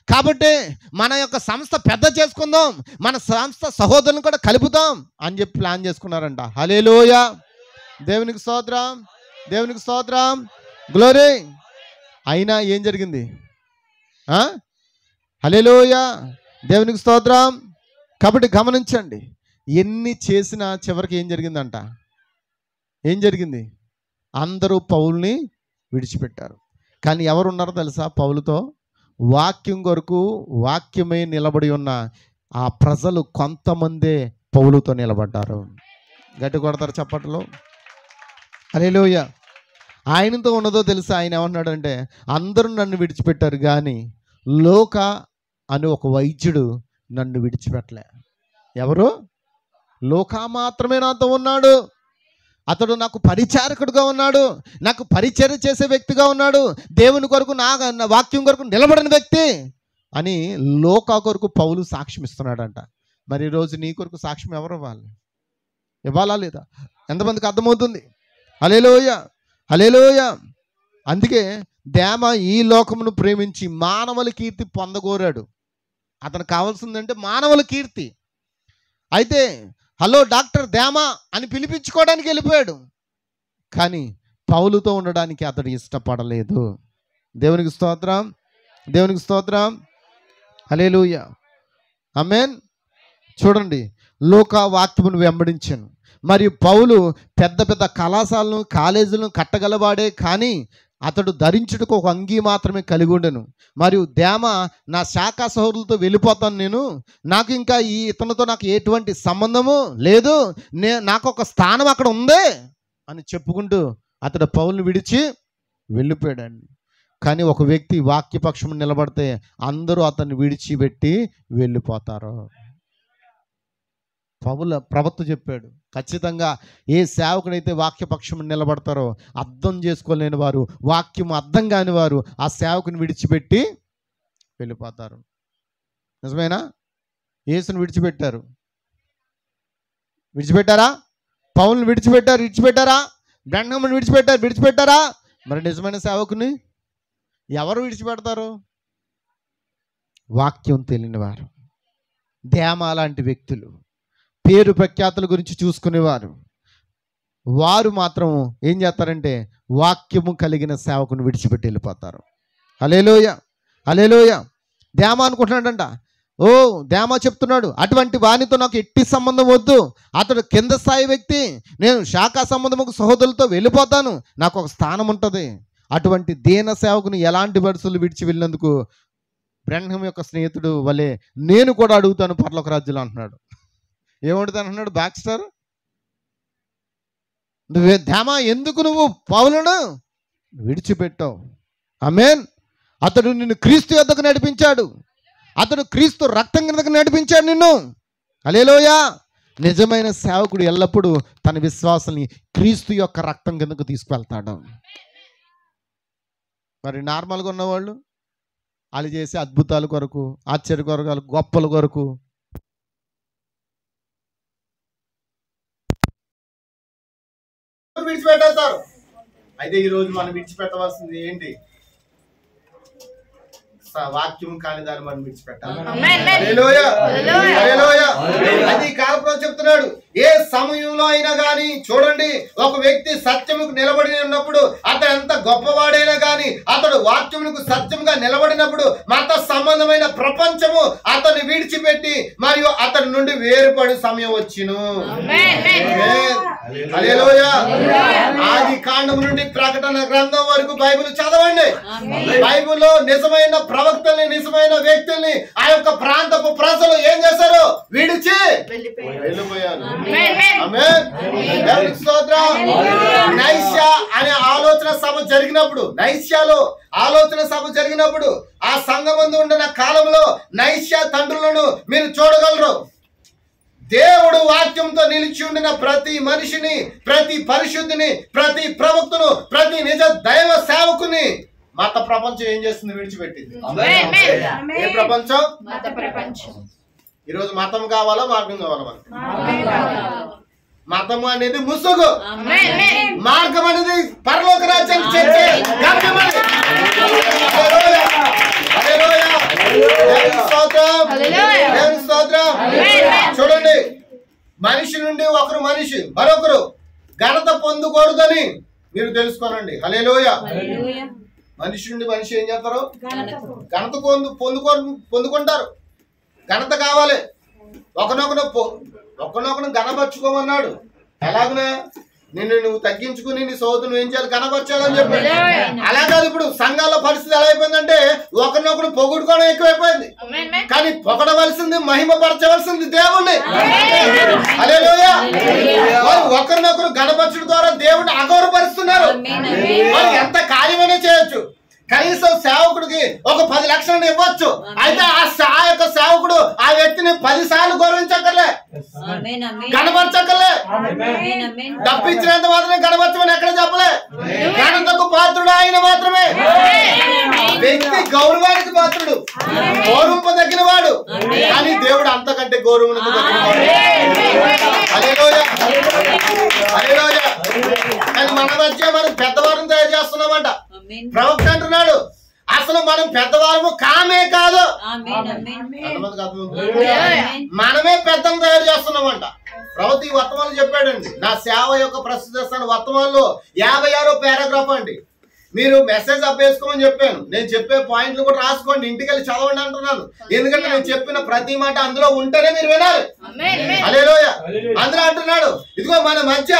కాబట్టి మన యొక్క సంస్థ పెద్ద చేసుకుందాం, మన సంస్థ సహోదరులను కూడా కలుపుతాం అని చెప్పి ప్లాన్ చేసుకున్నారంట. హల్లెలూయా, దేవునికి స్తోత్రం, దేవునికి స్తోత్రం, గ్లోరీ. అయినా ఏం జరిగింది? హల్లెలూయా, దేవునికి స్తోత్రం. కాబట్టి గమనించండి, ఎన్ని చేసినా చివరికి ఏం జరిగిందంట? ఏం జరిగింది? అందరూ పౌలుని విడిచిపెట్టారు. కానీ ఎవరు ఉన్నారో తెలుసా పౌలుతో? వాక్యం కొరకు వాక్యమే నిలబడి ఉన్న ఆ ప్రజలు కొంతమందే పౌలుతో నిలబడ్డారు. గట్టి కొడతారు చప్పట్లో. హల్లెలూయా. ఆయనతో ఉన్నదో తెలుసా? ఆయన ఏమన్నాడంటే, అందరూ నన్ను విడిచిపెట్టారు కానీ లోక అని ఒక వైద్యుడు నన్ను విడిచిపెట్టలే. ఎవరు? లోక మాత్రమే నాతో ఉన్నాడు. అతడు నాకు పరిచారకుడుగా ఉన్నాడు, నాకు పరిచర్య చేసే వ్యక్తిగా ఉన్నాడు, దేవుని కొరకు నా వాక్యం కొరకు నిలబడిన వ్యక్తి అని లోక కొరకు పౌలు సాక్ష్యం ఇస్తున్నాడంట. మరి ఈరోజు నీ కొరకు సాక్ష్యం ఎవరు ఇవ్వాలి? ఇవ్వాలా లేదా? ఎంతమందికి అర్థమవుతుంది? హల్లెలూయా, హల్లెలూయా. అందుకే దేమ ఈ లోకమును ప్రేమించి మానవుల కీర్తి పొందగోరాడు. అతను కావాల్సిందంటే మానవుల కీర్తి. అయితే హలో డాక్టర్ దేమ అని పిలిపించుకోవడానికి వెళ్ళిపోయాడు, కానీ పౌలుతో ఉండడానికి అతడు ఇష్టపడలేదు. దేవునికి స్తోత్రం, దేవునికి స్తోత్రం, హల్లెలూయా, ఆమేన్. చూడండి, లోక వాక్యమును వెంబడించాను. మరియు పౌలు పెద్ద పెద్ద కళాశాలను కాలేజీలను కట్టగలవాడే, కానీ అతడు ధరించుటకు ఒక అంగీ మాత్రమే కలిగి ఉండెను. మరియు దేమ నా శాఖా సహోదరులతో వెళ్ళిపోతాను, నాకు ఇంకా ఈ ఇతనితో నాకు ఎటువంటి సంబంధము లేదు, నాకు ఒక స్థానం అక్కడ ఉంది అని చెప్పుకుంటూ అతడు పౌలుని విడిచి వెళ్ళిపోయాడండి. కానీ ఒక వ్యక్తి వాక్యపక్షము నిలబడితే అందరూ అతన్ని విడిచిపెట్టి వెళ్ళిపోతారు. పౌలు ప్రవక్త చెప్పాడు, ఖచ్చితంగా ఏ సేవకుడైతే వాక్యపక్షం నిలబడతారో అర్థం చేసుకోలేని వారు, వాక్యం అర్థం కాని వారు ఆ సేవకుని విడిచిపెట్టి వెళ్ళిపోతారు. నిజమేనా? యేసుని విడిచిపెట్టారా? పౌలుని విడిచిపెట్టారా? బ్రహ్మను విడిచిపెట్టారా? మరి నిజమైన సేవకుని ఎవరు విడిచిపెడతారు? వాక్యం తెలియని వారు, దేమ లాంటి వ్యక్తులు, పేరు ప్రఖ్యాతుల గురించి చూసుకునేవారు, వారు మాత్రం ఏం చేస్తారంటే వాక్యము కలిగిన సేవకుని విడిచిపెట్టి వెళ్ళిపోతారు. హల్లెలూయా, హల్లెలూయా. దేమ అనుకుంటున్నాడంట, దేమ చెప్తున్నాడు, అటువంటి వానితో నాకు ఎట్టి సంబంధం వద్దు, అతడు కింద స్థాయి వ్యక్తి, నేను శాఖా సంబంధము సహోదరులతో వెళ్ళిపోతాను, నాకు ఒక స్థానం ఉంటుంది. అటువంటి దీన సేవకుని ఎలాంటి పరిస్థితులు విడిచి వెళ్ళినందుకు బ్రహ్మ యొక్క స్నేహితుడు వలె నేను కూడా అడుగుతాను పరలోక రాజ్యంలో అంటున్నాడు. ఏమంటుంది అన్నాడు బాక్స్టర్? దేమ ఎందుకు నువ్వు పౌలును విడిచిపెట్టావు? ఆమేన్. అతడు నిన్ను క్రీస్తు యొద్దకు నడిపించాడు, అతడు క్రీస్తు రక్తం కిందకు నడిపించాడు నిన్ను. హల్లెలూయా. నిజమైన సేవకుడు ఎల్లప్పుడూ తన విశ్వాసాన్ని క్రీస్తు యొక్క రక్తం కిందకు తీసుకువెళ్తాడు. మరి నార్మల్గా ఉన్నవాళ్ళు వాళ్ళు చేసే అద్భుతాల కొరకు, ఆశ్చర్య కొరకు, గొప్పల కొరకు విడిచిపెట్టేస్తారు. అయితే ఈరోజు మనం విడిచిపెట్టవలసింది ఏంటి? వాక్యం కాని దాన్ని మనం విడిచిపెట్టాలి. హల్లెలూయా, హల్లెలూయా. అది కాకపోతే చెప్తున్నాడు, ఏ సమయంలో అయినా కానీ చూడండి, ఒక వ్యక్తి సత్యముకు నిలబడి ఉన్నప్పుడు, అతడు ఎంత గొప్పవాడైనా కానీ, అతడు వాక్యములకు సత్యముగా నిలబడినప్పుడు మత సంబంధమైన ప్రపంచము అతన్ని విడిచిపెట్టి మరియు అతని నుండి వేరుపడే సమయం వచ్చును. హల్లెలూయా. ఆది కాండం నుండి ప్రకటన గ్రంథం వరకు బైబిల్ చదవండి. బైబిల్లో నిజమైన ప్రవక్తల్ని, నిజమైన వ్యక్తుల్ని ఆ యొక్క ప్రాంతపు ప్రజలు ఏం చేశారు? విడిచి వెళ్ళిపోయారు. ఆమేన్. దేవునికి స్తోత్రం. నైస్యా అనే ఆలోచన సభ జరిగినప్పుడు, నైస్యాలో ఆలోచన సభ జరిగినప్పుడు ఆ సంఘమందు ఉండిన కాలంలో నైస్యా తండ్రులను మీరు చూడగలరు. దేవుడు వాక్యంతో నిలిచి ఉండిన ప్రతి మనిషిని, ప్రతి పరిశుద్ధిని, ప్రతి ప్రవక్తను, ప్రతి నిజ దైవ సేవకుని మత ప్రపంచం ఏం చేస్తుంది? విడిచిపెట్టింది. ఏ ప్రపంచం? మత ప్రపంచం. ఈరోజు మతం కావాలా, మార్గం కావాలా? మతం అనేది ముసుగు, మార్గం అనేది పరలోక రాజ్యానికి చేర్చే గమ్యం. చూడండి, మనిషి నుండి ఒకరు మనిషి మరొకరు ఘనత పొందకూడదని మీరు తెలుసుకోనండి. హల్లెలూయా. మనిషి నుండి మనిషి ఏం చేస్తారు? ఘనత పొందుకుంటారు. ఘనత కావాలి. ఒకనొకరు ఘనపరుచుకోమన్నాడు. ఎలాగనే నువ్వు తగ్గించుకుని నీ సోదరుని ఏం చేయాలి? ఘనపరచాలని చెప్పాడు. అలా కాదు, ఇప్పుడు సంఘాల పరిస్థితి ఎలా అయిపోయిందంటే ఒకరినొకరు పొగుడుకోవడం ఎక్కువైపోయింది. కానీ పొగడవలసింది, మహిమపరచవలసింది దేవుణ్ణి. హల్లెలూయా. ఒకరినొకరు ఘనపరచడం ద్వారా దేవుడిని అగౌరవపరుస్తున్నారు. మరి ఎంత కార్యమైనా చేయొచ్చు, కనీసం సేవకుడికి ఒక 10 లక్షలను ఇవ్వచ్చు. అయితే ఆ యొక్క సేవకుడు ఆ వ్యక్తిని 10 సార్లు గౌరవించక్కర్లే, కనబరచక్కర్లే. డబ్బు ఇచ్చినంత మాత్రమే కనబరచమని ఎక్కడ చెప్పలే. ఘనతకు పాత్రుడు ఆయన మాత్రమే. వ్యక్తి గౌరవానికి పాత్రుడు, గౌరవింపదగిన వాడు. కానీ దేవుడు అంతకంటే గౌరవానికి తగిన వాడు. హల్లెలూయా, హల్లెలూయా. కానీ మన మధ్య మనం పెద్దవారిని తయారు చేస్తున్నామంట. ప్రవక్త అంటున్నాడు, అసలు మనం పెద్దవారము కామే కాదు, మనమే పెద్దను తయారు చేస్తున్నామంట. ప్రవక్త ఈ వర్తమానం చెప్పాడండి. నా సేవ యొక్క ప్రస్తుత వర్తమానంలో 56వ పారాగ్రాఫ్ అండి. మీరు మెసేజ్ అప్పేసుకోమని చెప్పాను. నేను చెప్పే పాయింట్లు కూడా రాసుకోండి, ఇంటికి వెళ్ళి చదవండి అంటున్నాను. ఎందుకంటే నేను చెప్పిన ప్రతి మాట అందులో ఉంటేనే మీరు వినాలి. హల్లెలూయా. అందులో అంటున్నాడు, ఇదిగో మన మధ్య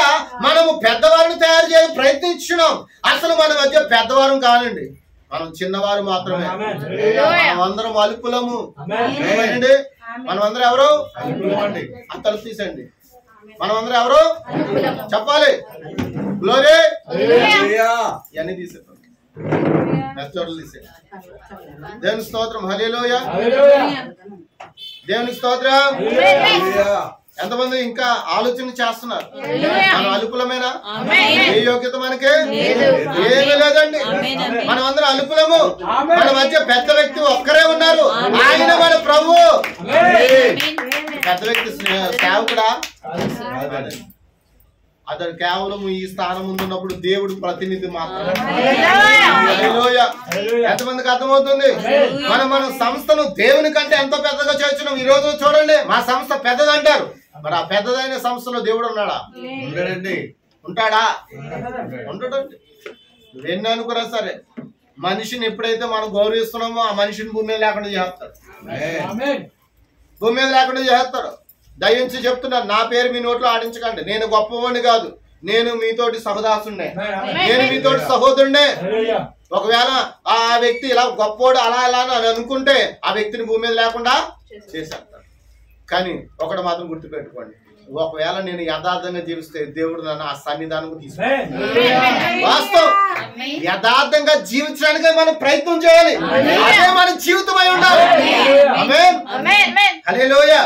మనము పెద్దవారిని తయారు చేయాలని ప్రయత్నించున్నాం. అసలు మన మధ్య పెద్దవారం కానండి, మనం చిన్నవారు మాత్రమే. మనమందరం అల్పులము. ఏమండి, మనమందరం ఎవరు? అల్పులమండి. ఆ తలుపు తీసండి. మనమందరం ఎవరు చెప్పాలి? గ్లోరీ. ఇవన్నీ తీసేస్తాం, మెచ్చోట్లు తీసే. దేవుని స్తోత్రం. హల్లెలూయా, దేవుని స్తోత్రం. ఎంతమంది ఇంకా ఆలోచన చేస్తున్నారు? మనం అల్పులమేనా? ఏ యోగ్యత మనకి ఏమీ లేదండి. మనం అందరం అల్పులము. మన మధ్య పెద్ద వ్యక్తి ఒక్కరే ఉన్నారు, ఆయన మన ప్రభు. పెద్ద వ్యక్తి సేవకుడా? అతడు కేవలం ఈ స్థానం ముందున్నప్పుడు దేవుడు ప్రతినిధి మాత్రమే. ఎంతమందికి అర్థమవుతుంది? మన సంస్థను దేవుని కంటే ఎంతో పెద్దగా చేస్తున్నాం. ఈ రోజు చూడండి, మా సంస్థ పెద్దదంటారు. మరి ఆ పెద్దదైన సంస్థలో దేవుడు ఉన్నాడా? ఉండడండి. ఉంటాడా? ఉండడండి. ఎన్ని అనుకున్నా సరే మనిషిని ఎప్పుడైతే మనం గౌరవిస్తున్నామో ఆ మనిషిని భూమి మీద లేకుండా చేస్తారు. భూమి మీద లేకుండా చేస్తారు. దయించి చెప్తున్నాను, నా పేరు మీ నోట్లో ఆడించకండి. నేను గొప్పవాడిని కాదు, నేను మీతోటి సహదాసుండే, నేను మీతోటి సహోదరుడే. ఒకవేళ ఆ వ్యక్తి ఇలా గొప్పోడు అలా ఎలా అని అనుకుంటే ఆ వ్యక్తిని భూమి మీద లేకుండా చేసేస్తారు. కానీ ఒకటి మాత్రం గుర్తుపెట్టుకోండి, ఒకవేళ నేను యథార్థంగా జీవిస్తే దేవుడు నన్ను ఆ సన్నిధానం తీసుకుంటాడు. వాస్తవం, యథార్థంగా జీవించడానికి మనం ప్రయత్నం చేయాలి. అదే మన జీవితం అయి ఉండాలి. ఆమేన్, హల్లెలూయా.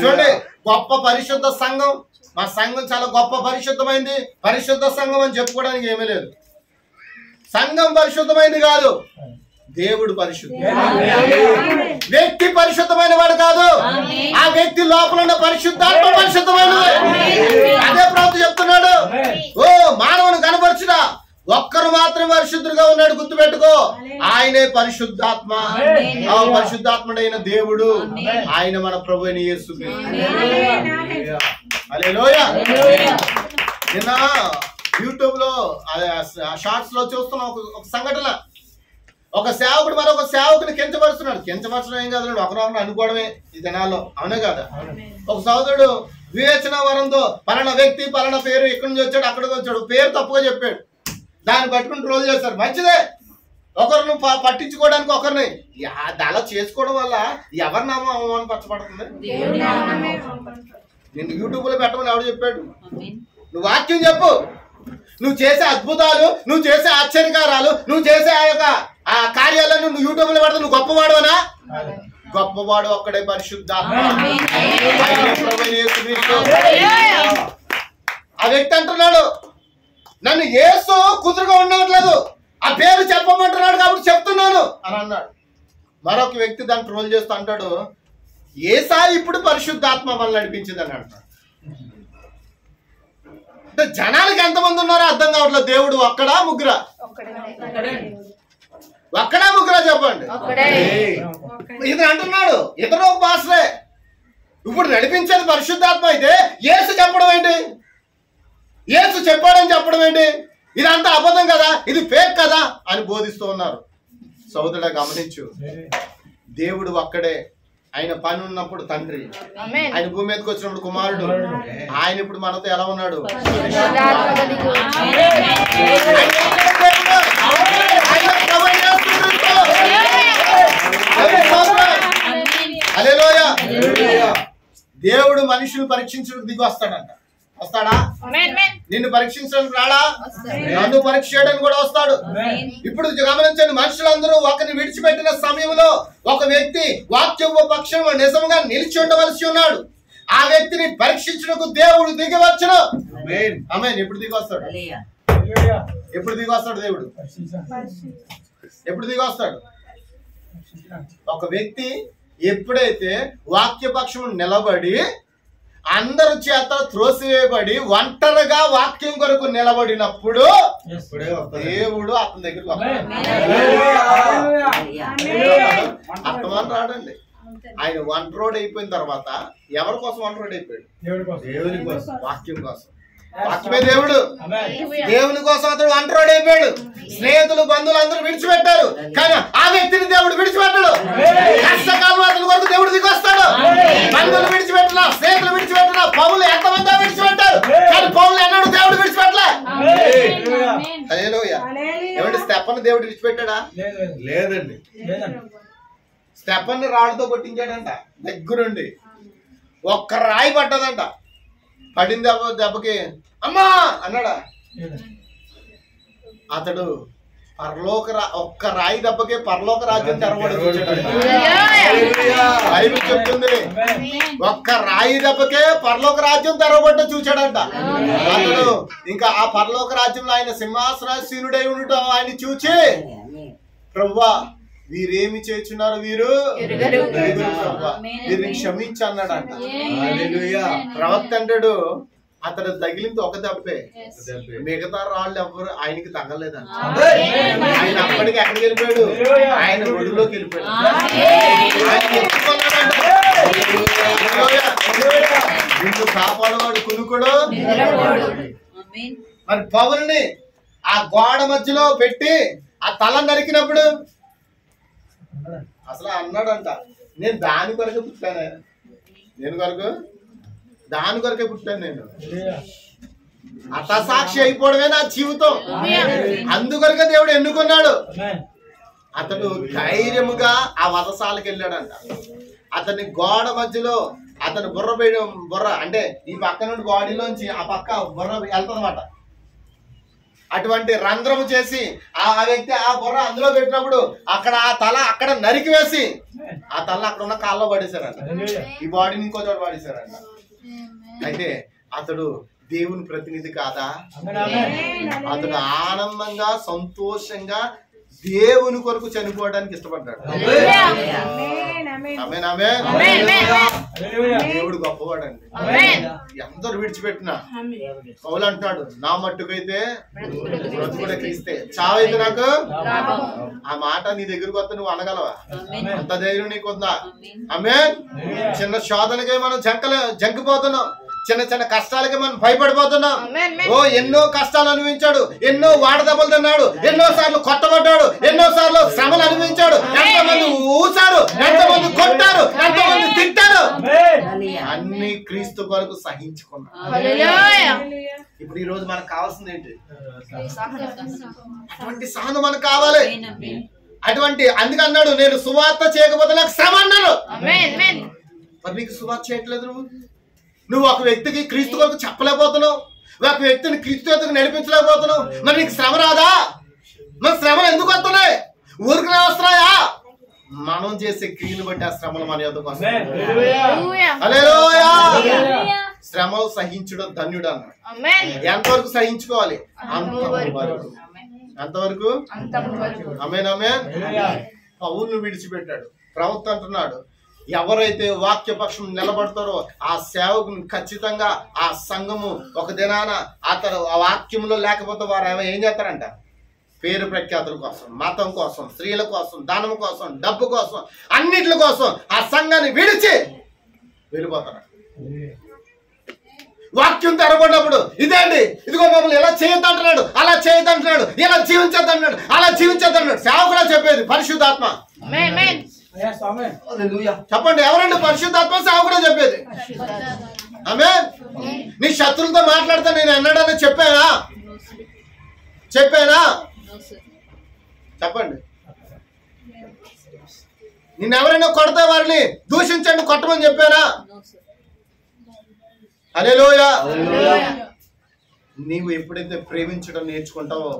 చూడండి, గొప్ప పరిశుద్ధ సంఘం. మా సంఘం చాలా గొప్ప పరిశుద్ధమైంది. పరిశుద్ధ సంఘం అని చెప్పుకోవడానికి ఏమీ లేదు. సంఘం పరిశుద్ధమైంది కాదు, దేవుడు పరిశుద్ధం. వ్యక్తి పరిశుద్ధమైన వాడు కాదు, ఆ వ్యక్తి లోపల ఉన్న పరిశుద్ధాత్మ పరిశుద్ధమైనది. అదే ప్రభువు చెప్తున్నాడు, ఓ మానవుని కనపరచుదా, ఒక్కరు మాత్రమే పరిశుద్ధుడుగా ఉన్నాడు, గుర్తుపెట్టుకో. ఆయనే పరిశుద్ధాత్మ. ఆ పరిశుద్ధాత్ముడైన దేవుడు, ఆయన మన ప్రభు అయిన యేసుక్రీస్తు. హల్లెలూయా. నిన్న యూట్యూబ్ లో షార్ట్స్ లో చూస్తున్న ఒక సంఘటన. ఒక సేవకుడు మరొక సేవకుని కించపరుస్తున్నాడు. కించపరచడం ఏం కాదు, ఒకరొకరు అనుకోవడమే ఈ దినాల్లో, అవునే కదా. ఒక సోదరుడు వివేచన వరంతో పలానా వ్యక్తి పలానా పేరు ఇక్కడి నుంచి వచ్చాడు అక్కడికి వచ్చాడు, పేరు తప్పుగా చెప్పాడు. దాన్ని పట్టుకుని ట్రోల్ చేస్తారు. మంచిదే, ఒకరిని పట్టించుకోవడానికి ఒకరిని అలా చేసుకోవడం వల్ల ఎవరి నామం అవమానపరచబడుతుంది? నేను యూట్యూబ్ లో పెట్టమని ఎవడు చెప్పాడు? నువ్వు వాక్యం చెప్పు. నువ్వు చేసే అద్భుతాలు, నువ్వు చేసే ఆశ్చర్యకారాలు, నువ్వు చేసే ఆ యొక్క ఆ కార్యాలను నువ్వు యూట్యూబ్ లో పెడతా, నువ్వు గొప్పవాడునా? గొప్పవాడు ఒక్కడే పరిశుద్ధాత్మ. ఆ వ్యక్తి అంటున్నాడు, నన్ను యేసు కుదురుగా ఉండట్లేదు, ఆ పేరు చెప్పమంటున్నాడు కాబట్టి చెప్తున్నాను అని అన్నాడు. మరొక వ్యక్తి దాన్ని ట్రోల్ చేస్తూ అంటాడు, యేసా ఇప్పుడు పరిశుద్ధాత్మ వల్ల నడిపించింది అని అంటాడు. జనాలకి ఎంతమంది ఉన్నారో అర్థం కావట్లేదు. దేవుడు ఒక్కడా ముగ్గురా? ఒక్కడా ముగ్గురా చెప్పండి. ఇది అంటున్నాడు, ఇతను ఒక భాషలే. ఇప్పుడు నడిపించేది పరిశుద్ధాత్మ అయితే యేసు చెప్పడం ఏంటి? యేసు చెప్పాడని చెప్పడం ఏంటి? ఇదంతా అబద్ధం కదా, ఇది ఫేక్ కదా అని బోధిస్తూ ఉన్నారు. సోదరుడా గమనించు, దేవుడు ఒక్కడే. ఆయన పని ఉన్నప్పుడు తండ్రి, ఆయన భూమి మీదకి వచ్చినప్పుడు కుమారుడు. ఆయన ఇప్పుడు మనతో ఎలా ఉన్నాడు? హల్లెలూయా. దేవుడు మనుషులు పరీక్షించడానికి దిగి వస్తాడంట. వస్తాడా? నిన్ను పరీక్షించడానికి రాడా? నన్ను పరీక్ష చేయడానికి కూడా వస్తాడు. ఇప్పుడు గమనించండి, మనుషులందరూ ఒకరిని విడిచిపెట్టిన సమయంలో ఒక వ్యక్తి వాక్యం పక్షం నిజంగా నిలిచి ఉండవలసి ఉన్నాడు. ఆ వ్యక్తిని పరీక్షించడానికి దేవుడు దిగి వచ్చును. ఆమేన్. ఎప్పుడు దిగి వస్తాడు? ఎప్పుడు దిగి వస్తాడు దేవుడు? ఎప్పుడు దిగి వస్తాడు? ఒక వ్యక్తి ఎప్పుడైతే వాక్యపక్షం నిలబడి అందరి చేత త్రోసివేయబడి ఒంటరిగా వాక్యం కొరకు నిలబడినప్పుడు దేవుడు అతని దగ్గరికి వస్తాడు. అర్థమని రాడండి. ఆయన ఒంటరోడ్ అయిపోయిన తర్వాత ఎవరి కోసం ఒంటరోడ్ అయిపోయాడు? దేవుని కోసం, వాక్యం కోసం. వాక్యమే దేవుడు. దేవుని కోసం అతడు ఒంటరోడ్ అయిపోయాడు. స్నేహితులు బంధువులు అందరూ విడిచిపెట్టారు, కానీ ఆ వ్యక్తిని దేవుడు విడిచిపెట్టాడు. కష్టకాలం అతని కొరకు దేవుడు దిగి వస్తాడు. బంధువులు విడిచిపెట్టినా, స్నేహితులు విడిచిపెట్టినా, పౌలు ఎంతమంది విడిచిపెట్టారు, కానీ పౌలు ఎన్నడూ దేవుడు విడిచిపెట్టలే. హల్లెలూయా. ఏమంటే స్టెఫను దేవుడు విడిచిపెట్టాడా? లేదండి. స్టెఫన్ రాళ్ళతో కొట్టించాడంట దగ్గరుండి. ఒక్క రాయి పట్టదంట. పడిన దెబ్బకి అమ్మా అన్నాడా? అతడు ఒక్క రాయి దెబ్బకి పరలోక రాజ్యం తెరబడి బైబిల్ చెప్తుంది. ఒక్క రాయి దెబ్బకే పరలోక రాజ్యం తెరవబడ్డ చూచాడంట అతడు. ఇంకా ఆ పరలోక రాజ్యంలో ఆయన సింహాసనాసీనుడై ఉండటం ఆయన చూచి, ప్రభువా వీరేమి చేస్తున్నారు, వీరిని క్షమించి అన్నాడంట. ప్రవక్త అంటాడు, అతడు తగిలింది ఒక దెబ్బే, మిగతా రాళ్ళు ఎవరు ఆయనకి తగలేదంట. ఆయన అప్పటికి ఎక్కడికి వెళ్ళిపోయాడు? ఆయన ఒడిలోకి వెళ్ళిపోయాడు. నిన్ను కాపాడవాడు కునుకుడు. మరి పౌలుని ఆ గోడ మధ్యలో పెట్టి ఆ తల నరికినప్పుడు అసలు అన్నాడంట, నేను దాని కొరకే పుట్టాను, దాని కొరకే పుట్టాను, నేను అతసాక్షి అయిపోవడమే నా జీవితం, అందుకొరకే దేవుడు ఎన్నుకున్నాడు. అతడు ధైర్యముగా ఆ వధశాలకు వెళ్ళాడంట. అతని గోడ మధ్యలో అతని బుర్ర అంటే ఈ పక్క నుండి బాడీలోంచి ఆ పక్క బుర్ర వెళ్తుందన్నమాట. అటువంటి రంధ్రము చేసి ఆ వ్యక్తి ఆ బుర్ర అందులో పెట్టినప్పుడు అక్కడ ఆ తల అక్కడ నరికి వేసి ఆ తల అక్కడ ఉన్న కాల్లో పడేశారంట. ఈ బాడీని ఇంకో చోట పడేశారంట. అయితే అతడు దేవుని ప్రతినిధి కాదా? అతడు ఆనందంగా సంతోషంగా దేవుని కొరకు చనిపోవడానికి ఇష్టపడ్డాడు. దేవుడు గొప్పవాడండి. ఎందరు విడిచిపెట్టినా పౌలు అంటాడు, నా మట్టుకైతే బ్రతుకుడే క్రీస్తే, చావైతే నాకు. ఆ మాట నీ దగ్గరకు వస్తే నువ్వు అనగలవా? అంత ధైర్యం నీకుందా? ఆమేన్. చిన్న శోధనకే మనం జంకిపోతున్నాం, చిన్న చిన్న కష్టాలకి మనం భయపడిపోతున్నాం. ఎన్నో కష్టాలు అనుభవించాడు, ఎన్నో వాడదెబ్బలు తిన్నాడు, ఎన్నో సార్లు కొట్టబడ్డాడు, ఎన్నో సార్లు శ్రమలు అనుభవించాడు. ఎంతమంది ఊసారు, ఎంతమంది కొట్టారు, ఎంతమంది తిట్టారు, అన్ని క్రీస్తు కొరకు సహించుకున్నాడు. ఇప్పుడు ఈ రోజు మనకు కావాల్సింది ఏంటి? అటువంటి సహనం మనకు కావాలి. అటువంటి అందుకన్నాడు, నేను సువార్త చేయకపోతే నాకు శ్రమ అన్నాడు. మరి నీకు సువార్త చేయట్లేదు, నువ్వు ఒక వ్యక్తికి క్రీస్తు కొరకు చెప్పలేకపోతున్నావు, ఒక వ్యక్తిని క్రీస్తు కొరకు నడిపించలేకపోతున్నావు. మరి నీకు శ్రమ రాదా? మరి శ్రమలు ఎందుకు వస్తున్నాయి? ఊరికి వస్తున్నాయా? మనం చేసే క్రియను బట్టి ఆ శ్రమలు మన యొద్దకు వస్తాయి. హల్లెలూయా. శ్రమలు సహించడం ధన్యుడు అన్నాడు. ఎంతవరకు సహించుకోవాలి? అంతవరకు. ఆమేన్ ఆమేన్. పౌలును విడిచిపెట్టాడు. ప్రవక్త అంటున్నాడు, ఎవరైతే వాక్యపక్షం నిలబడతారో ఆ సేవకుని ఖచ్చితంగా ఆ సంఘము ఒక దినాన అతను ఆ వాక్యంలో లేకపోతే వారు ఏం చేస్తారంట? పేరు ప్రఖ్యాతుల కోసం, మతం కోసం, స్త్రీల కోసం, ధనం కోసం, డబ్బు కోసం, అన్నిటి కోసం ఆ సంఘాన్ని విడిచి వెళ్ళిపోతారు. వాక్యం తెరబడినప్పుడు ఇదేంటి, ఇదిగో మమ్మల్ని ఎలా చేయొద్దంటున్నాడు, అలా చేయొద్దంటున్నాడు, ఇలా జీవించొద్దంటున్నాడు, అలా జీవించొద్దంటున్నాడు. సేవకుడా చెప్పేది పరిశుద్ధాత్మ. చెప్పండి, ఎవరండి పరిశుద్ధాత్మ? సేవకుడా చెప్పేది. ఆమేన్. నీ శత్రులతో మాట్లాడితే నేను ఎన్నడని చెప్పానా? చెప్పండి. నిన్నెవరైనా కొడితే వారిని దూషించండి, కొట్టమని చెప్పానా? హల్లెలూయా. నీవు ఎప్పుడైతే ప్రేమించడం నేర్చుకుంటావో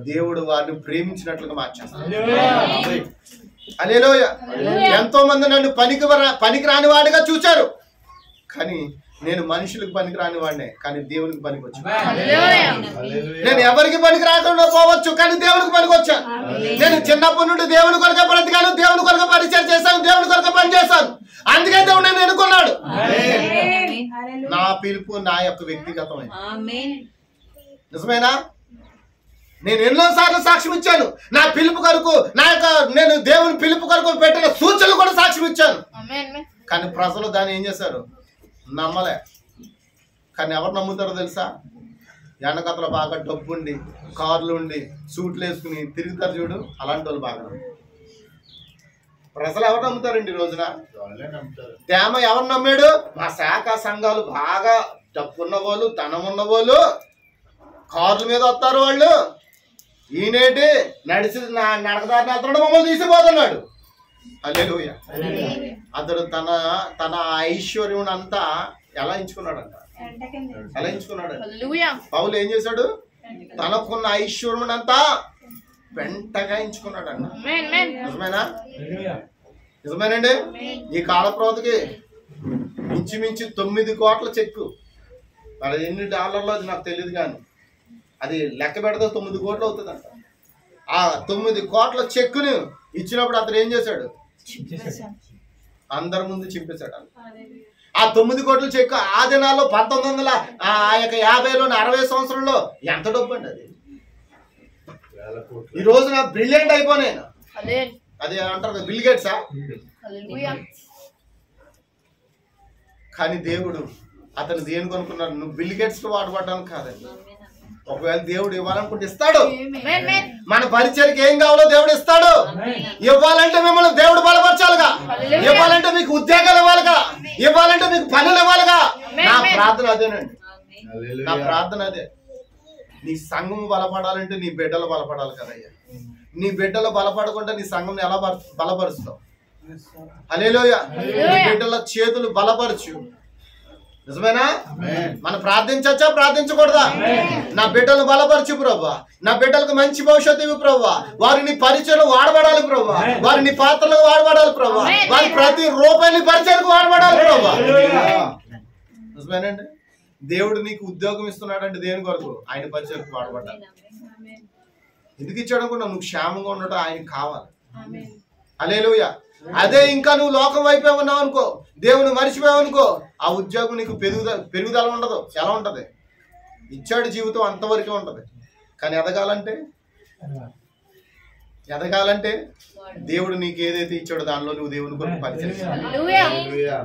దేవుడు వారిని ప్రేమించినట్లుగా మార్చేస్తాడు. హల్లెలూయా. ఎంతో మంది నన్ను పనికి రాని వాడిగా చూచారు, కానీ నేను మనుషులకు పనికి రాని వాడినే, కానీ దేవునికి పనికి వచ్చాను. నేను ఎవరికి పనికి రాకుండా పోవచ్చు, కానీ దేవునికి పనికి వచ్చాను. నేను చిన్నప్పటి నుండి దేవుని కొరకు బ్రతికాను, దేవుని కొరకు పరిచయం చేశాను, దేవుని కొరకు పని చేశాను. అందుకే దేవుడు నన్ను ఎన్నుకున్నాడు. నా పిలుపు నా యొక్క వ్యక్తిగతమైన. నిజమేనా? నేను ఎన్నోసార్లు సాక్ష్యం ఇచ్చాను. నా పిలుపు కొరకు, నా యొక్క నేను దేవుని పిలుపు కొరకు పెట్టిన సూచనలు కూడా సాక్ష్యం ఇచ్చాను. కానీ ప్రజలు దాన్ని ఏం చేశారు? నమ్మలే. కానీ ఎవరు నమ్ముతారో తెలుసా? వెనకతలు బాగా డబ్బుండి, కార్లు ఉండి, సూట్లు వేసుకుని తిరుగుతారు చూడు, అలాంటి వాళ్ళు బాగా. ప్రజలు ఎవరు నమ్ముతారండి ఈ రోజున? తేమ ఎవరు నమ్మాడు? మా శాఖ సంఘాలు బాగా డబ్బున్న వాళ్ళు, ధనం ఉన్న వాళ్ళు, కార్ల మీద వస్తారు వాళ్ళు. ఈయనేటి నడిచి నడకదారిని వెళ్తున్నాడు, మమ్మల్ని తీసిపోతున్నాడు. హల్లెలూయా. అతడు తన ఐశ్వర్యం అంతా ఎలా ఎంచుకున్నాడంట? ఎలా ఎంచుకున్నాడు? పౌలు ఏం చేశాడు? తనకున్న ఐశ్వర్యం అంతా వెంటగా ఎంచుకున్నాడంట. నిజమేనా? నిజమేనండి. ఈ కాల ప్రవతకి ఇంచుమించు 9 కోట్ల చెక్కు, మరి ఎన్ని డాలర్లో అది నాకు తెలియదు, కానీ అది లెక్క పెడితే 9 కోట్లు అవుతుందంట. ఆ 9 కోట్ల చెక్కుని ఇచ్చినప్పుడు అతను ఏం చేశాడు? అందరి ముందు చింపేశాడు. ఆ 9 కోట్ల చెక్కు ఆ దినాల్లో 1950లోని 60 సంవత్సరంలో ఎంత డబ్బు అండి అది? ఈ రోజున బ్రిలియంట్ అయిపోయినాయి. అది అంటారు కదా, బిల్ గేట్సా? కానీ దేవుడు అతను దేని కొనుక్కున్నాడు? నువ్వు బిల్ గేట్స్ వాడబడ్డానికి కాదండి. ఒకవేళ దేవుడు ఇవ్వాలనుకుంటే ఇస్తాడు. మన పరిచయకి ఏం కావాలో దేవుడు ఇస్తాడు. ఇవ్వాలంటే మిమ్మల్ని దేవుడు బలపరచాలిగా, ఇవ్వాలంటే మీకు ఉద్యోగాలు ఇవ్వాలిగా, ఇవ్వాలంటే మీకు పనులు ఇవ్వాలిగా. నా ప్రార్థన అదేనండి. నా ప్రార్థన అదే. నీ సంఘం బలపడాలంటే నీ బిడ్డలు బలపడాలి కదయ్యా. నీ బిడ్డలు బలపడకుండా నీ సంఘం ఎలా బలపరుస్తావు? హల్లెలూయా. నీ బిడ్డల చేతులు బలపరచు. నిజమేనా? మనం ప్రార్థించచ్చా, ప్రార్థించకూడదా? నా బిడ్డలు బలపరచు ప్రభువా, నా బిడ్డలకు మంచి భవిష్యత్తు ఇవ్వు ప్రభువా, వారిని పరిచయం వాడబడాలి ప్రభువా, వారిని పాత్రలకు వాడబడాలి ప్రభువా, వారి ప్రతి రూపాయిని పరిచయకు వాడబడాలి ప్రభువా. నిజమేనండి. దేవుడు నీకు ఉద్యోగం ఇస్తున్నాడంటే దేని కొరకు? ఆయన పరిచయకు వాడబడ్డాలి. ఎందుకు ఇచ్చాడు అనుకున్నావు? నువ్వు క్షేమంగా ఉండటం ఆయనకు కావాలి. హల్లెలూయా. అదే ఇంకా నువ్వు లోకం వైపే ఉన్నావు అనుకో, దేవుని మర్చిపోయావు అనుకో, ఆ ఉద్యోగం నీకు పెరుగుదల ఉండదు. ఎలా ఉంటది? ఇచ్చాడు జీవితం అంతవరకే ఉంటది. కానీ ఎదగాలంటే దేవుడు నీకు ఏదైతే ఇచ్చాడో దానిలో నువ్వు దేవుని కొరకు పరిచయం.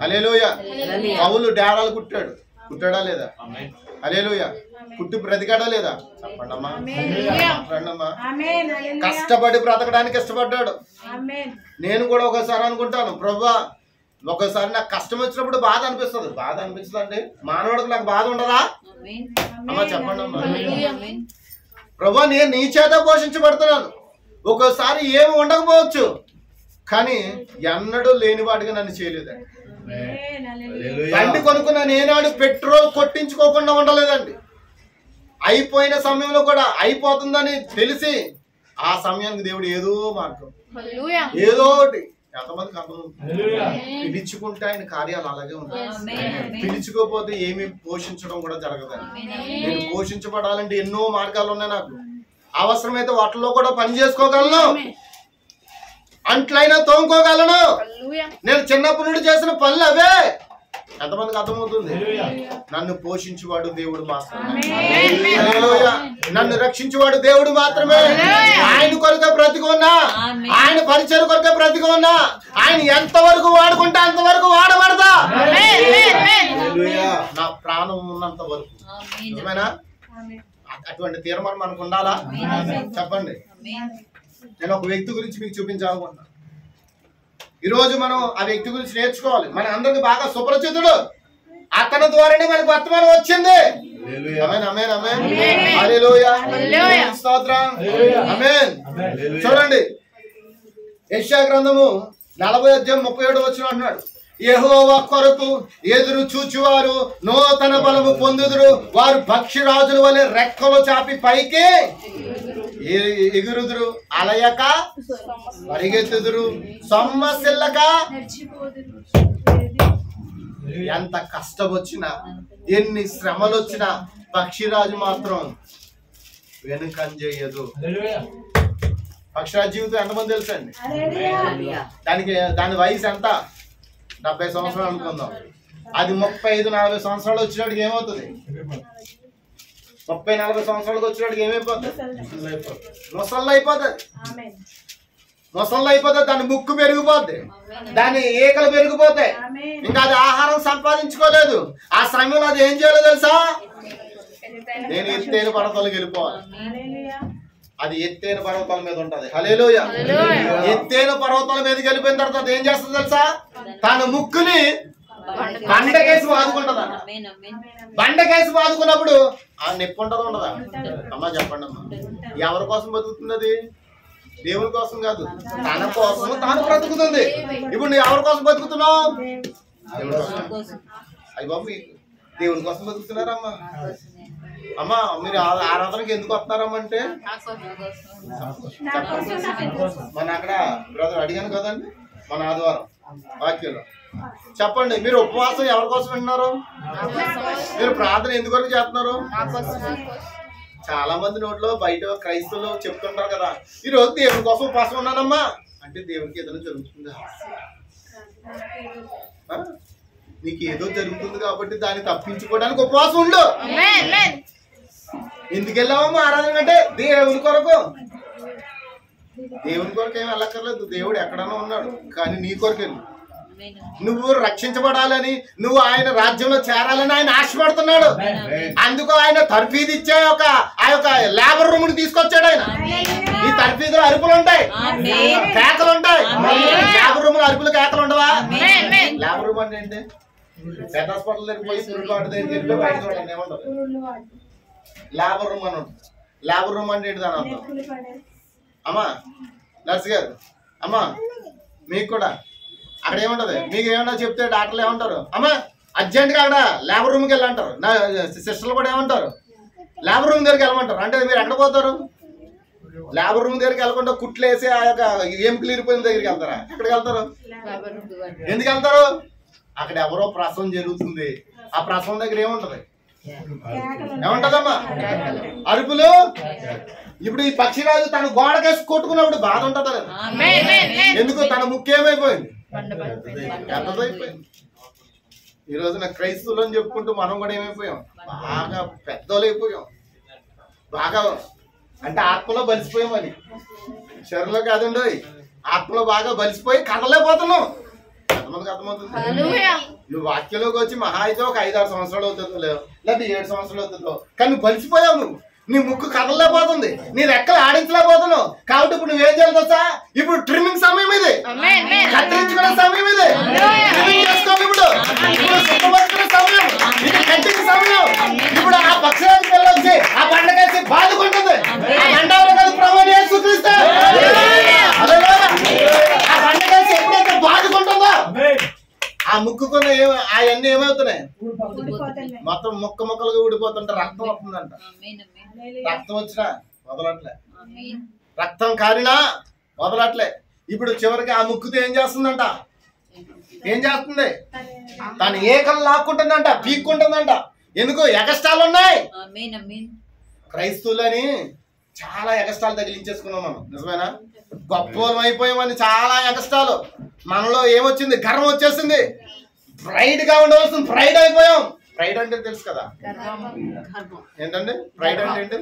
హల్లెలూయా. పౌలు డేరాలు కుట్టాడా లేదా? హల్లెలూయా. పుట్టి బ్రతికాడా లేదా? చెప్పండమ్మా. కష్టపడి బ్రతకడానికి ఇష్టపడ్డాడు. నేను కూడా ఒకసారి అనుకుంటాను, ప్రభువా ఒకసారి నాకు కష్టం వచ్చినప్పుడు బాధ అనిపిస్తుంది. బాధ అనిపిస్తుంది అంటే మానవుడికి నాకు బాధ ఉండదా? అమ్మా చెప్పండి అమ్మా. ప్రభువా నేను నీ చేత పోషించబడుతున్నాను. ఒక్కోసారి ఏమి ఉండకపోవచ్చు, కానీ ఎన్నడూ లేని వాడిగా నన్ను చేయలేదండి. బండి కొనుక్కున్నాను, ఏనాడు పెట్రోల్ కొట్టించుకోకుండా ఉండలేదండి. అయిపోయిన సమయంలో కూడా అయిపోతుందని తెలిసి ఆ సమయానికి దేవుడు ఏదో మార్గం, ఏదో ఒకటి. ఎంతమందికి అర్థం? పిలుచుకుంటే ఆయన కార్యాలు అలాగే ఉంటాయి. పిలుచుకోకపోతే ఏమి పోషించడం కూడా జరగదండి. నేను పోషించబడాలంటే ఎన్నో మార్గాలు ఉన్నాయి. నాకు అవసరమైతే వాటిలో కూడా పని చేసుకోగలను, అంట్లైనా తోముకోగలను. నేను చిన్నప్పటి నుండి చేసిన పనులు అవే. ఎంతమందికి అర్థమవుతుంది? నన్ను పోషించువాడు దేవుడు మాత్రమే. నన్ను రక్షించువాడు దేవుడు మాత్రమే. ఆయన కొరకే బ్రతికున్నా, ఆయన పరిచయం కొరకే బ్రతికున్నా, ఆయన ఎంతవరకు వాడుకుంటే అంతవరకు వాడబడదా. నా ప్రాణం ఉన్నంత వరకు. నిజమేనా? అటువంటి తీర్మానం మనకు ఉండాలా? చెప్పండి. నేను ఒక వ్యక్తి గురించి మీకు చూపించాలనుకుంటున్నాను. ఈరోజు మనం ఆ వ్యక్తి గురించి నేర్చుకోవాలి. మన అందరికి బాగా సుపరిచితుడు. అతని ద్వారానే మనకు వర్తమానం వచ్చింది. ఆమేన్, ఆమేన్, ఆమేన్. హల్లెలూయా. స్తోత్రం. ఆమేన్. చూడండి, యెషయా గ్రంథము 40 అధ్యాయం 37 వచనం అంటున్నాడు, యెహోవా కొరకు ఎదురు చూచువారు నూతన బలము పొందుదురు. వారు పక్షిరాజుల వలె రెక్కలు చాపి పైకి ఎగురుదురు. అలయక పరిగెత్తుదురు, సొమ్మసిల్లక. ఎంత కష్టం వచ్చినా, ఎన్ని శ్రమలు వచ్చినా పక్షిరాజు మాత్రం వెనుకంజేయదు. పక్షిరాజు జీవితం ఎంతమంది తెలుసా అండి? దాని వయసు ఎంత? 70 సంవత్సరాలు అనుకుందాం. అది 35-40 సంవత్సరాలు వచ్చినట్టుగా ఏమవుతుంది? 30-40 సంవత్సరాలకు వచ్చినట్టుగా ఏమైపోతుంది? ముసళ్ళు అయిపోతుంది. ముసళ్ళు అయిపోతుంది. దాని ముక్కు పెరిగిపోద్ది, దాని ఈకలు పెరిగిపోతాయి. ఇంకా అది ఆహారం సంపాదించుకోలేదు. ఆ సమయంలో అది ఏం చేయాలో తెలుసా? నేను ఎత్తైన పర్వతాలకు వెళ్ళిపోవాలి. అది ఎత్తైన పర్వతాల మీద ఉంటది. హల్లెలూయా. ఎత్తైన పర్వతాల మీదకి వెళ్ళిపోయిన తర్వాత ఏం చేస్తుంది తెలుసా? తన ముక్కుని బండకేసి బాదుకుంటదా? బండకేసి బాదుకున్నప్పుడు ఆ నొప్పి ఉంటదా ఉండదా? అమ్మా చెప్పండి అమ్మా. ఎవరి కోసం బతుకుతుంది అది? దేవుని కోసం కాదు, తన కోసం తాను బ్రతుకుతుంది. ఇప్పుడు నువ్వు ఎవరి కోసం బతుకుతున్నావు? దేవుని కోసం. అయ్యి బాబు, దేవుని కోసం బతుకుతున్నారమ్మా. అమ్మా మీరు ఆరాధనకి ఎందుకు వస్తున్నారమ్మా అంటే, మన అక్కడ బ్రదర్ అడిగాను కదండి మన ఆదివారం వాక్యంలో. చెప్పండి, మీరు ఉపవాసం ఎవరి కోసం వింటున్నారు? మీరు ప్రార్థన ఎందువరకు చేస్తున్నారు? చాలా మంది నోట్లో బయట క్రైస్తవులు చెప్తుంటారు కదా, ఈ రోజు దేవుని కోసం ఉపవాసం ఉన్నానమ్మా అంటే దేవునికి ఏదైనా జరుగుతుందా? నీకు ఏదో జరుగుతుంది కాబట్టి దాన్ని తప్పించుకోవడానికి ఉపవాసం ఉండు. ఎందుకు వెళ్ళావమ్మా ఆరాధన అంటే? దేవుని కొరకు. దేవుని కొరకు ఏమి వెళ్ళక్కర్లేదు, దేవుడు ఎక్కడన్నా ఉన్నాడు. కానీ నీ కొరకు వెళ్ళు. నువ్వు రక్షించబడాలని, నువ్వు ఆయన రాజ్యంలో చేరాలని ఆయన ఆశపడుతున్నాడు. అందుకు ఆయన తర్ఫీదు ఇచ్చే ఆ యొక్క లేబర్ రూమ్ ని తీసుకొచ్చాడు ఆయన. ఈ తర్ఫీదులో అరుపులు ఉంటాయి, కేకలు ఉంటాయి. లేబర్ రూమ్ లో అరుపులు కేకలు ఉండవా? లేబర్ రూమ్ అంటే ఏంటి? పెద్ద హాస్పిటల్ దగ్గర పోయి దగ్గరికి వెళ్ళి బయట చూడండి ఏమంటారు? లేబర్ రూమ్ అని ఉంటుంది. లేబర్ రూమ్ అంటే ఏంటి దాని అర్థం? అమ్మా నర్స్ గారు, అమ్మా మీకు కూడా అక్కడ ఏముంటది? మీకు ఏమన్నా చెప్తే డాక్టర్లు ఏమంటారు? అమ్మా అర్జెంట్గా అక్కడ లేబర్ రూమ్కి వెళ్ళంటారు. నా సిస్టర్లు కూడా ఏమంటారు? లేబర్ రూమ్ దగ్గరికి వెళ్ళమంటారు. అంటే మీరు ఎక్కడ పోతారు? లేబర్ రూమ్ దగ్గరికి వెళ్ళకుండా కుట్లు వేసి ఆ యొక్క ఏం క్లియరిపోయిన దగ్గరికి వెళ్తారా? ఎక్కడికి వెళ్తారు? ఎందుకు వెళ్తారు? అక్కడ ఎవరో ప్రసవం జరుగుతుంది. ఆ ప్రసవం దగ్గర ఏముంటది? ఏముంటదమ్మా? అరుపులు. ఇప్పుడు ఈ పక్షిరాజు తన గోడకేసి కొట్టుకున్నప్పుడు బాధ ఉంటది కదా. ఎందుకు? తన ముక్కు ఏమైపోయింది? పెద్దదైపోయింది. ఈ రోజున క్రైస్తవులు అని చెప్పుకుంటూ మనం కూడా ఏమైపోయాం? బాగా పెద్దోళ్ళు అయిపోయాం. బాగా అంటే ఆత్మలో బలిసిపోయాం. అని శరీరంలో కాదండి, ఆత్మలో బాగా బలిసిపోయి కదలేకపోతున్నాం. ఎంతమందికి అర్థమవుతుంది? నువ్వు వాక్యంలోకి వచ్చి మహా అయితే ఒక 5-6 సంవత్సరాలు అవుతుందో, లేదా 7 సంవత్సరాలు అవుతుందో, కానీ నువ్వు బలిసిపోయావు. నువ్వు నీ ముక్కు కదలలేకపోతుంది, నీ రెక్కలు ఆడించలేకపోతున్నావు. కాబట్టి ఇప్పుడు నువ్వేం చేయాలి తెలుసా? ఇప్పుడు ట్రిమ్మింగ్ సమయం ఇది, కత్తిరించుకునే సమయం ఇది, చేసుకోవాలి. ఇప్పుడు శుభ్రపరుచుకునే సమయం ఇది, కట్టింగ్ సమయం. ఇప్పుడు ఆ పక్షానికి వెళ్ళొచ్చి ఆ బండకేసి బాదుకుంటుంది. ఆ బండ కాదు, ప్రభువైన యేసుక్రీస్తు. ఆ బండకేసి ఎప్పుడైతే బాదుకుంటుందో ఆ ముక్కుకున్న అవన్నీ ఏమవుతున్నాయి? మొత్తం ముక్క ముక్కలుగా ఊడిపోతుంటే రక్తం వస్తుందంట. రక్తం వచ్చినా వదలట్లే, రక్తం కారినా వదలట్లే. ఇప్పుడు చివరికి ఆ ముక్కుతో ఏం చేస్తుందంట? ఏం చేస్తుంది? తన ఏకలు లాక్కుంటుందంట, పీక్కుంటుందంట. ఎందుకు? ఎగస్టాలు ఉన్నాయి. క్రైస్తవులని చాలా ఎగస్టాలు తగిలించేసుకున్నాం మనం. నిజమేనా? గొప్పలం అయిపోయామని చాలా ఎగస్టాలు. మనలో ఏమొచ్చింది? గర్వం వచ్చేసింది. ప్రైడ్ గా ఉండవలసింది ప్రైడ్ అయిపోయాం. ప్రైడ్ అంటే తెలుసు కదా ఏంటండి? ప్రైడ్ అంటే ఏంటి?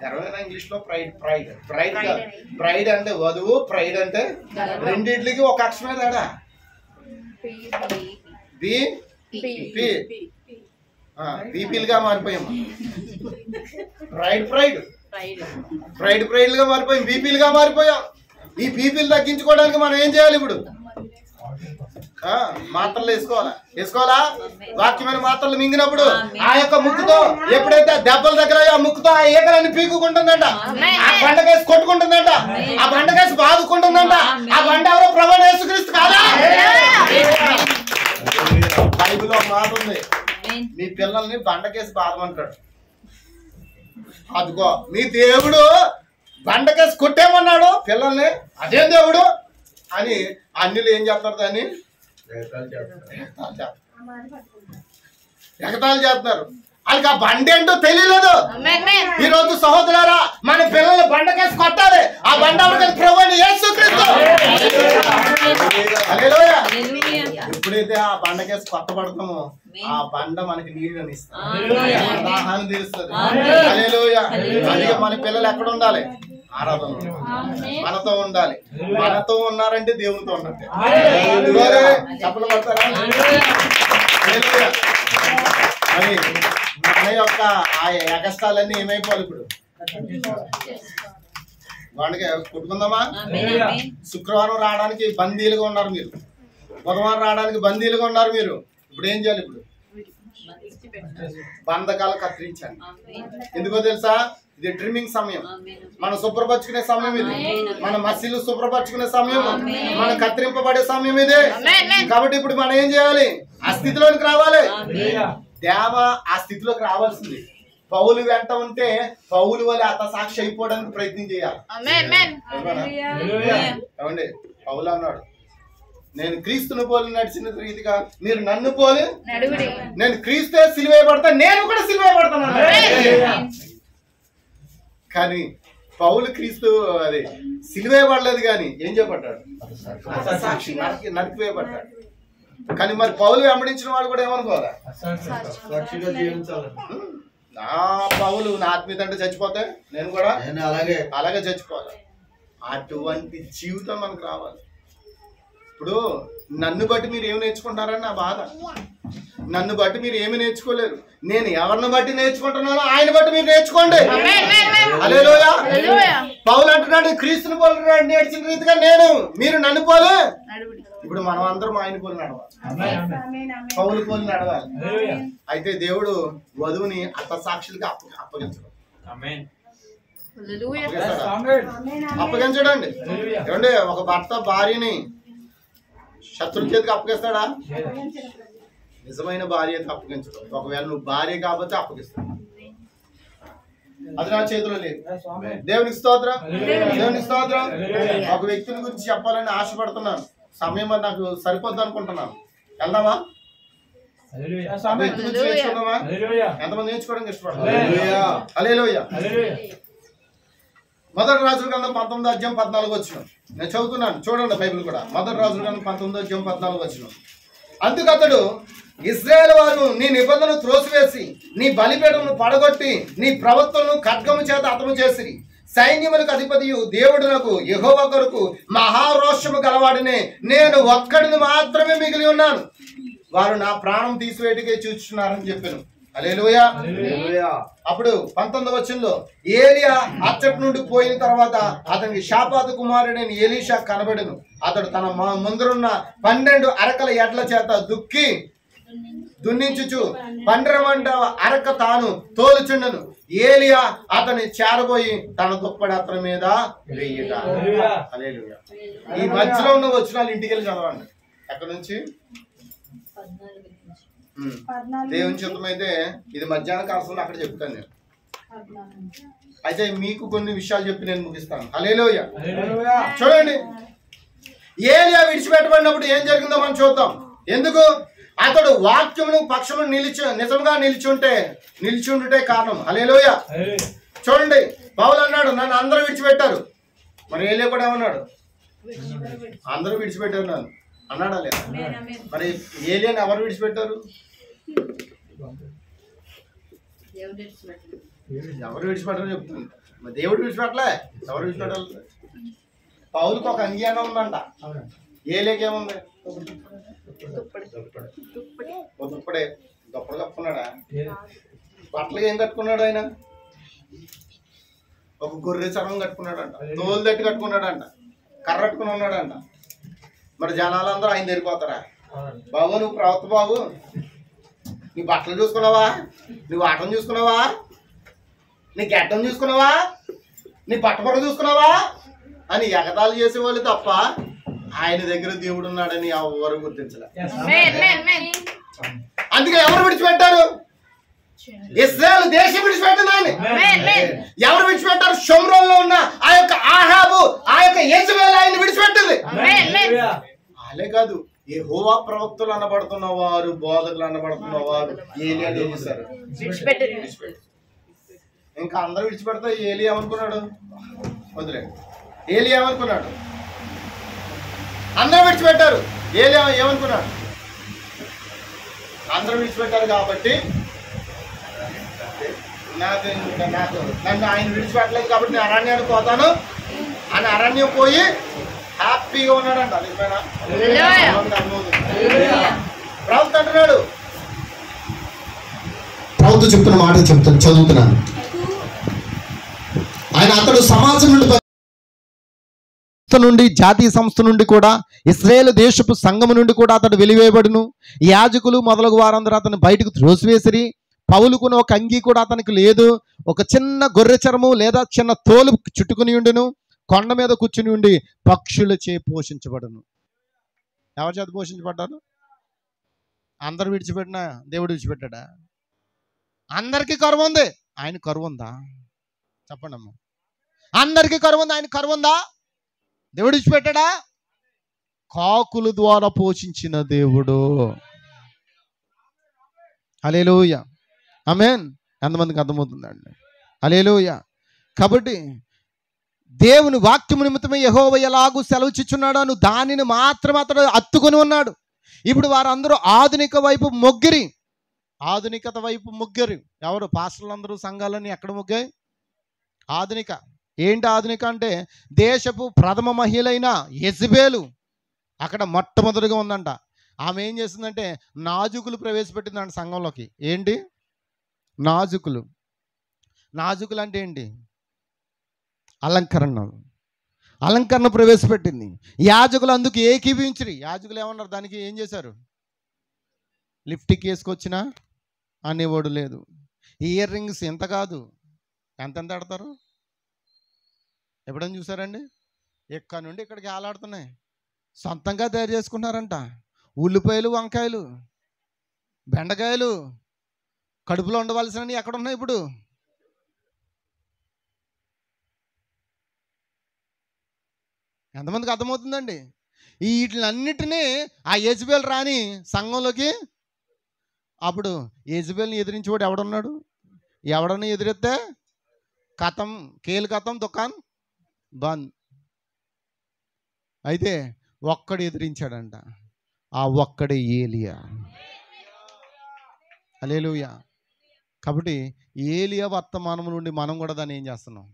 గర్వం. ఇంగ్లీష్ లో ప్రైడ్. ప్రైడ్ ప్రైడ్ ప్రైడ్ అంటే వధువు, ప్రైడ్ అంటే రెండింటికి ఒక అక్షరమే తేడా. బీపీలుగా మారిపోయాం. ప్రైడ్ ప్రైడ్ ప్రైడ్ ప్రైడ్లుగా మారిపోయాం, బీపీలుగా మారిపోయాం. ఈ బీపీలు తగ్గించుకోవడానికి మనం ఏం చేయాలి? ఇప్పుడు మాత్రలు వేసుకోవాలా? వాక్యమైన మాత్రలు మింగినప్పుడు ఆ యొక్క ముక్కుతో ఎప్పుడైతే దెబ్బలు దగ్గర ఆ ముక్కుతో ఆ ఏకలన్నీ పీకుకుంటుందంట, ఆ బండకేసి కొట్టుకుంటుందంట, ఆ బండకేసి బాదుకుంటుందంట. ఆ బండ ఎవరో ప్రభువైన యేసుక్రీస్తు కాదా? దేవుడు ఒక మాట ఉంది, మీ పిల్లల్ని బండకేసి బాధమంటాడు. అదిగో మీ దేవుడు బండకేసి కొట్టేమన్నాడు పిల్లల్ని, అదేం దేవుడు అని అన్యులు ఏం చేస్తారు, దాన్ని ఎగతాళి చేస్తున్నారు. వాళ్ళకి ఆ బండి ఏంటో తెలియలేదు. ఈ రోజు సహోదరులారా, మన పిల్లల్ని బండకేసి కొట్టాలి. ఆ బండ ప్రభువుని యేసుక్రీస్తు. హల్లెలూయా. ఎప్పుడైతే ఆ బండకేసి కొట్టబడతామో ఆ బండ మనకి నీళ్ళని ఇస్తుంది, దాహాన్ని తీరుస్తుంది. హల్లెలూయా. అందుకే మన పిల్లలు ఎక్కడ ఉండాలి? ఆరాధన మనతో ఉండాలి. మనతో ఉన్నారంటే దేవునితో ఉన్నట్టే. చెప్పలు పడతారా? మరి మన యొక్క ఆ కష్టాలన్నీ ఏమైపోవాలి? ఇప్పుడు వాడికి కొట్టుకుందామా? శుక్రవారం రావడానికి బందీలుగా ఉన్నారు మీరు, బుధవారం రావడానికి బందీలుగా ఉన్నారు మీరు. ఇప్పుడు ఏం చేయాలి? ఇప్పుడు బంధకాలు కత్తిరించండి. ఎందుకో తెలుసా? ఇది ట్రిమ్మింగ్ సమయం, మనం శుభ్రపరచుకునే సమయం ఇది, మన మసీలు శుభ్రపరచుకునే సమయం, మనం కత్తిరింపబడే సమయం ఇది. కాబట్టి ఇప్పుడు మనం ఏం చేయాలి? ఆ స్థితిలోకి రావాలి. దేవ ఆ స్థితిలోకి రావాల్సింది. పౌలు వెంట ఉంటే పౌలు వల్ల హతసాక్షి అయిపోవడానికి ప్రయత్నం చేయాలి. ఏమండి? పౌలు అన్నాడు, నేను క్రీస్తును పోలి నడిచిన రీతిగా మీరు నన్ను పోలి, నేను క్రీస్తే సిలువేయబడతా, నేను కూడా సిలువేయబడతాను. కానీ పౌలు క్రీస్తు అది సిలువేయబడలేదు, కానీ ఏం చేయబడ్డాడు? సాక్షి నరికివేయబడ్డాడు. కానీ మరి పౌలు వెంబడించిన వాళ్ళు కూడా ఏమనుకోవాలా? నా పౌలు నా ఆత్మీయత అంటే చచ్చిపోతే నేను కూడా అలాగే చచ్చిపోవాలి. అటువంటి జీవితం మనకు రావాలి. ఇప్పుడు నన్ను బట్టి మీరు ఏమి నేర్చుకుంటారని నా బాధ. నన్ను బట్టి మీరు ఏమి నేర్చుకోలేరు. నేను ఎవరిని బట్టి నేర్చుకుంటున్నానో ఆయన బట్టి మీరు నేర్చుకోండి. హల్లెలూయా. పౌలు అంటున్నాడు, క్రీస్తుని పోలి నేర్చిన రీతిగా మీరు నన్ను పోలే. ఇప్పుడు మనం అందరం ఆయన పోలి నడవాలి, పౌలు పోలి నడవాలి. అయితే దేవుడు వధువుని హతసాక్షులుగా అప్పగించడం, అప్పగించడండి. ఏమంటే ఒక భర్త భార్యని శత్రుల చేతికి అప్పగిస్తాడా? నిజమైన భార్య అయితే అప్పగించడం. ఒకవేళ నువ్వు భార్య కాబట్టి అప్పగిస్తాడు, అది నా చేతిలో లేదు. దేవునికి స్తోత్రం, దేవునికి స్తోత్రం. ఒక వ్యక్తిని గురించి చెప్పాలని ఆశపడుతున్నాను, సమయం అది నాకు సరిపోద్ది అనుకుంటున్నాను. వెళ్దామా? వ్యక్తి గురించి నేర్చుకుందామా? ఎంతమంది నేర్చుకోవడానికి ఇష్టపడతారు? హల్లెలూయా. మొదటి రాజుల గ్రంథం 19:14 నేను చదువుతున్నాను, చూడండి బైబిల్ కూడా. మొదటి రాజుల గ్రంథం 19:14. అందుకతడు, ఇశ్రాయేలు వారు నీ నిబంధనను త్రోసివేసి నీ బలిపీఠమును పడగొట్టి నీ ప్రవక్తలను ఖడ్గము చేత హతము చేసిరి. సైన్యములకు అధిపతియు దేవుడునకు యెహోవా కొరకు మహారోషము గలవాడినే నేను ఒక్కడిని మాత్రమే మిగిలి ఉన్నాను. వారు నా ప్రాణం తీసివేటికే చూస్తున్నారని చెప్పాను. హల్లెలూయా. అప్పుడు 19 ఏలియా అచ్చటి నుండి పోయిన తర్వాత అతనికి షాపాతు కుమారుడైన ఎలీషా కనబడెను. అతడు తన ముందరున్న 12 అరకల ఎడ్ల చేత దున్నించుచు 12వ అరక తాను తోలుచుండెను. ఏలియా అతని చేరబోయి తన దుప్పటి అతని మీద వేయట. హల్లెలూయా. ఈ మధ్యలో ఉన్న వచనాలు ఇంటికి వెళ్ళి చదవండి. ఎక్కడి నుంచి? దేవుని చిత్తమైతే ఇది మధ్యాహ్న కాలంలో అక్కడ చెప్తాను నేను. అయితే మీకు కొన్ని విషయాలు చెప్పి నేను ముగిస్తాను. హల్లెలూయా. చూడండి, ఏలియా విడిచిపెట్టబడినప్పుడు ఏం జరిగిందో మనం చూద్దాం. ఎందుకు? అతడు వాక్యమును పక్షమును నిజంగా నిలిచుండుటే కారణం. హల్లెలూయా. చూడండి, పౌలు అన్నాడు, నన్ను అందరూ విడిచిపెట్టారు. మరి ఏలియా కూడా ఏమన్నాడు? అందరూ విడిచిపెట్టారు నన్ను అన్నాడా లేదా? మరి ఏలియాని ఎవరు విడిచిపెట్టారు? ఎవరు విడిచిపెట్టారో చెప్తుంది. మరి దేవుడు విడిచిపెట్టలే, ఎవరు విడిచిపెట్టాలి? పౌలుకి ఒక అంగీ అన్న ఉందంట, ఏలియాకి ఏముంది? దుప్పడే. దుప్పడు కప్పుకున్నాడా? బట్టలు ఏం కట్టుకున్నాడు ఆయన? ఒక గొర్రె చర్మం కట్టుకున్నాడంట, తోలు తట్టి కట్టుకున్నాడంట, కర్ర కట్టుకుని ఉన్నాడంట. మరి జనాలందరూ ఆయన తెరిపోతారా? బాబు నువ్వు ప్రవక్త బాబు, నీ బట్టలు చూసుకున్నావా? నువ్వు ఆటం చూసుకున్నావా? నీ గడ్డం చూసుకున్నావా? నీ బట్టబొర చూసుకున్నావా అని ఎగతాళి చేసేవాళ్ళు తప్ప ఆయన దగ్గర దేవుడు ఉన్నాడని ఎవరు గుర్తించలే. అందుకే ఎవరు విడిచిపెట్టారు? ఇశ్రాయేలు దేశం విడిచిపెట్టింది ఆయన. ఎవరు విడిచిపెట్టారు? షోమ్రోన్లో ఉన్న ఆ యొక్క ఆహాబు, ఆ యొక్క యెజబెల్ ఆయన విడిచిపెట్టింది. అలే కాదు, యెహోవా ప్రవక్తలు అనబడుతున్న వారు, బోధకులు అనబడుతున్న వారు ఏలియాని ఏం చేశారు? ఇంకా అందరూ విడిచిపెడతా ఏలియా ఏమనుకున్నాడు? వదిలే. ఏలియా ఏమనుకున్నాడు? అందరూ విడిచిపెట్టారు. ఏలియా ఏమనుకున్నాడు? అందరూ విడిచిపెట్టారు కాబట్టి నన్ను ఆయన విడిచిపెట్టలేదు కాబట్టి నేను అరణ్యానికి పోతాను అని అరణ్యం పోయి హ్యాపీగా ఉన్నాడంట. ప్రవక్త అంటున్నాడు, ప్రవక్త చెప్తున్న మాట చదువుతున్నాను. అతడు సమాజం నుండి జాతీయ సంస్థ నుండి కూడా ఇశ్రాయేలు దేశపు సంఘము నుండి కూడా అతడు వెలివేయబడును. యాజకులు మొదలగు వారందరూ అతను బయటకు త్రోసివేసిరి. పౌలుకున్న ఒక అంగీ కూడా అతనికి లేదు. ఒక చిన్న గొర్రె చర్మము లేదా చిన్న తోలు చుట్టుకుని ఉండును. కొండ మీద కూర్చుని ఉండి పక్షులచే పోషించబడును. ఎవరి చేత పోషించబడ్డారు? అందరు విడిచిపెట్టినా దేవుడు విడిచిపెట్టాడా? అందరికీ కరువు ఉంది, ఆయన కరువు ఉందా? చెప్పండి అమ్మ. అందరికీ కరువు ఉంది, ఆయన కరువు ఉందా? దేవుడు విడిచిపెట్టాడా? కాకుల ద్వారా పోషించిన దేవుడు. హల్లెలూయా, ఆమేన్. ఎంతమందికి అర్థమవుతుందండి? హల్లెలూయా. కాబట్టి దేవుని వాక్యము నిమిత్తమే యెహోవా ఎలాగూ సెలవుచ్చిచున్నాడో దానిని మాత్రం అతడు అత్తుకొని ఉన్నాడు. ఇప్పుడు వారందరూ ఆధునిక వైపు మొగ్గిరి, ఆధునికత వైపు మొగ్గిరి. ఎవరు? పాస్టర్లందరూ, సంఘాలన్నీ ఎక్కడ మొగ్గాయి? ఆధునిక. ఏంటి ఆధునిక అంటే? దేశపు ప్రథమ మహిళైన యెజబెలు అక్కడ మొట్టమొదటిగా ఉందంట. ఆమె ఏం చేసిందంటే నాజుకులు ప్రవేశపెట్టిందంట సంఘంలోకి. ఏంటి నాజుకులు? నాజుకులు అంటే ఏంటి? అలంకరణ. అలంకరణ ప్రవేశపెట్టింది. యాజకులు అందుకు ఏకీభవించరు. యాజకులు ఏమన్నారు? దానికి ఏం చేశారు? లిప్టిక్ వేసుకొచ్చినా అనేవాడు లేదు. ఇయర్ రింగ్స్ ఎంత కాదు, ఎంతెంత ఆడతారు? ఎప్పుడైనా చూసారండి? ఇక్కడ నుండి ఇక్కడికి ఆలాడుతున్నాయి. సొంతంగా తయారు చేసుకున్నారంట. ఉల్లిపాయలు, వంకాయలు, బెండకాయలు కడుపులో ఉండవలసినవి ఎక్కడున్నాయి ఇప్పుడు? ఎంతమందికి అర్థమవుతుందండి? వీటిలన్నిటినీ ఆ యెజబెల్ రాని సంఘంలోకి. అప్పుడు యెజబెల్ని ఎదిరించేవాడు ఎవడున్నాడు? ఎవడన్నా ఎదిరిస్తే కథం, కేలు కథం, దుకాన్ బంద్. అయితే ఒక్కడు ఎదిరించాడంట. ఆ ఒక్కడే ఏలియా. హల్లెలూయా. కాబట్టి ఏలియా వర్తమానం నుండి మనం కూడా దాన్ని ఏం చేస్తున్నాం?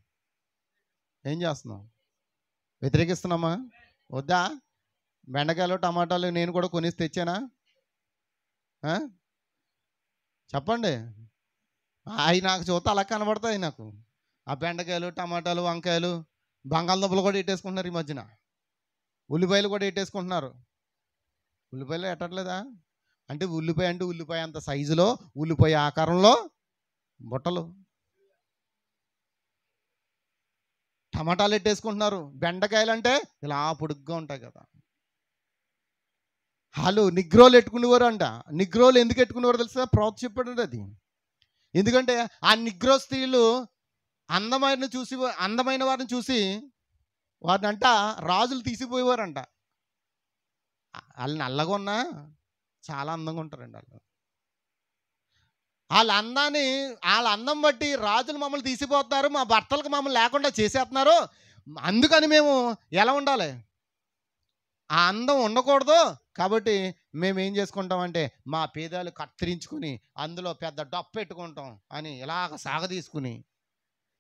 వ్యతిరేకిస్తున్నామా? వద్దా? బెండకాయలు, టమాటాలు నేను కూడా కొనేసి తెచ్చానా? చెప్పండి. అవి నాకు చూస్తే అలా కనబడతాయి. నాకు ఆ బెండకాయలు, టమాటాలు, వంకాయలు, బంగాళదుంపలు కూడా ఎట్టేసుకుంటున్నారు ఈ మధ్యన. ఉల్లిపాయలు కూడా ఎట్టేసుకుంటున్నారు. ఉల్లిపాయలు ఎట్టట్లేదా? అంటే ఉల్లిపాయ అంటే ఉల్లిపాయ అంత సైజులో, ఉల్లిపాయ ఆకారంలో బుట్టలు. టమాటాలు ఎట్టేసుకుంటున్నారు. బెండకాయలు అంటే ఇలా పొడుగ్గా ఉంటాయి కదా. వాళ్ళు నిగ్రోలు ఎట్టుకునేవారు అంట. నిగ్రోలు ఎందుకు ఎట్టుకునేవారు తెలుసా? ప్రవక్త చెప్పాడు అది. ఎందుకంటే ఆ నిగ్రో స్త్రీలు అందమైన వారిని చూసి వారిని అంట రాజులు తీసిపోయేవారంట. వాళ్ళు నల్లగా ఉన్నా చాలా అందంగా ఉంటారండి వాళ్ళు. వాళ్ళ అందం బట్టి రాజులు మమ్మల్ని తీసిపోతున్నారు, మా భర్తలకు మమ్మల్ని లేకుండా చేసేస్తున్నారు, అందుకని మేము ఎలా ఉండాలి? ఆ అందం ఉండకూడదు. కాబట్టి మేము ఏం చేసుకుంటామంటే మా పేదాలు కత్తిరించుకుని అందులో పెద్ద డప్పు పెట్టుకుంటాం అని ఇలాగ సాగదీసుకుని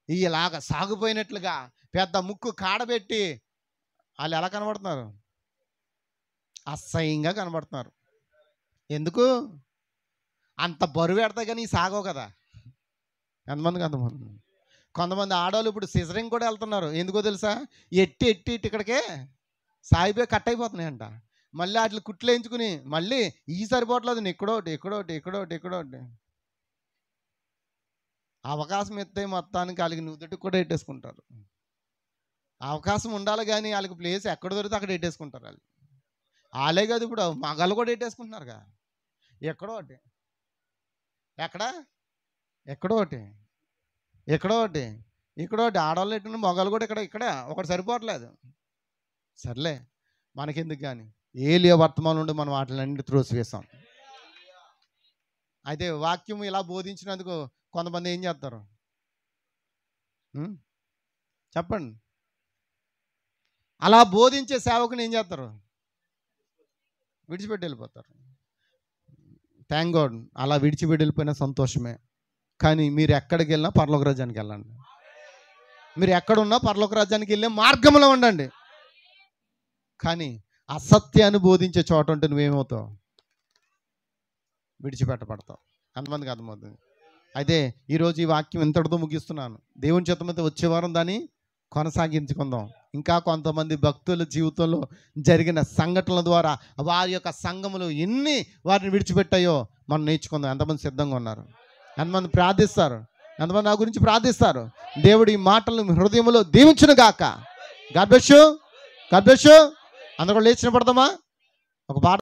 ఇలాగ సాగిపోయినట్లుగా పెద్ద ముక్కు కాడబెట్టి వాళ్ళు ఎలా కనబడుతున్నారు? అసహ్యంగా కనబడుతున్నారు. ఎందుకు? అంత బరువు పెడతాయి కానీ సాగవు కదా. ఎంతమంది? కొంతమంది ఆడవాళ్ళు ఇప్పుడు సిజరింగ్ కూడా వెళ్తున్నారు. ఎందుకో తెలుసా? ఎట్టి ఇక్కడికే సాగిపోయి కట్ అయిపోతున్నాయంట. మళ్ళీ వాటిని కుట్లు వేయించుకుని మళ్ళీ ఈ సరిపోవట్లేదు, ఎక్కడోటి అవకాశం ఎత్తే మొత్తానికి వాళ్ళకి నుదుటికి కూడా ఎట్టేసుకుంటారు. అవకాశం ఉండాలి కానీ వాళ్ళకి ప్లేస్ ఎక్కడ దొరికితే అక్కడ ఎట్టేసుకుంటారు వాళ్ళు. వాళ్ళే కాదు, ఇప్పుడు మగాళ్ళు కూడా ఎట్టేసుకుంటున్నారు కదా. ఎక్కడో ఒకటి ఎక్కడో ఒకటి ఆడవాళ్ళు ఎట్టు మగవాళ్ళు కూడా ఇక్కడ ఒకటి సరిపోవట్లేదు. సర్లే మనకెందుకు కానీ ఏలియా వర్తమానం నుండి మనం వాటిలన్నీ త్రోసివేశాం. అయితే వాక్యం ఇలా బోధించినందుకు కొంతమంది ఏం చేస్తారు చెప్పండి? అలా బోధించే సేవకుని ఏం చేస్తారు? విడిచిపెట్టి వెళ్ళిపోతారు. థ్యాంక్ గాడ్, అలా విడిచిపెట్టి వెళ్ళిపోయినా సంతోషమే. కానీ మీరు ఎక్కడికి వెళ్ళినా పరలోక రాజ్యానికి వెళ్ళండి. మీరు ఎక్కడున్నా పరలోక రాజ్యానికి వెళ్ళే మార్గంలో ఉండండి. కానీ అసత్యాన్ని బోధించే చోట ఉంటే నువ్వేమవుతావు? విడిచిపెట్టబడతావు. ఎంతమందికి అర్థమవుతుంది? అయితే ఈరోజు ఈ వాక్యం ఇంతటితో ముగిస్తున్నాను. దేవుని చిత్తమైతే వచ్చే వారం దాన్ని కొనసాగించుకుందాం. ఇంకా కొంతమంది భక్తుల జీవితంలో జరిగిన సంఘటనల ద్వారా వారి యొక్క సంఘములు ఎన్ని వారిని విడిచిపెట్టాయో మనం నేర్చుకుందాం. ఎంతమంది సిద్ధంగా ఉన్నారు? ఎంతమంది ప్రార్థిస్తారు? ఎంతమంది నా గురించి ప్రార్థిస్తారు? దేవుడు ఈ మాటలను మీ హృదయంలో దీవించును గాక. God bless you. అందరూ లేచిన పడదామా? ఒక పాట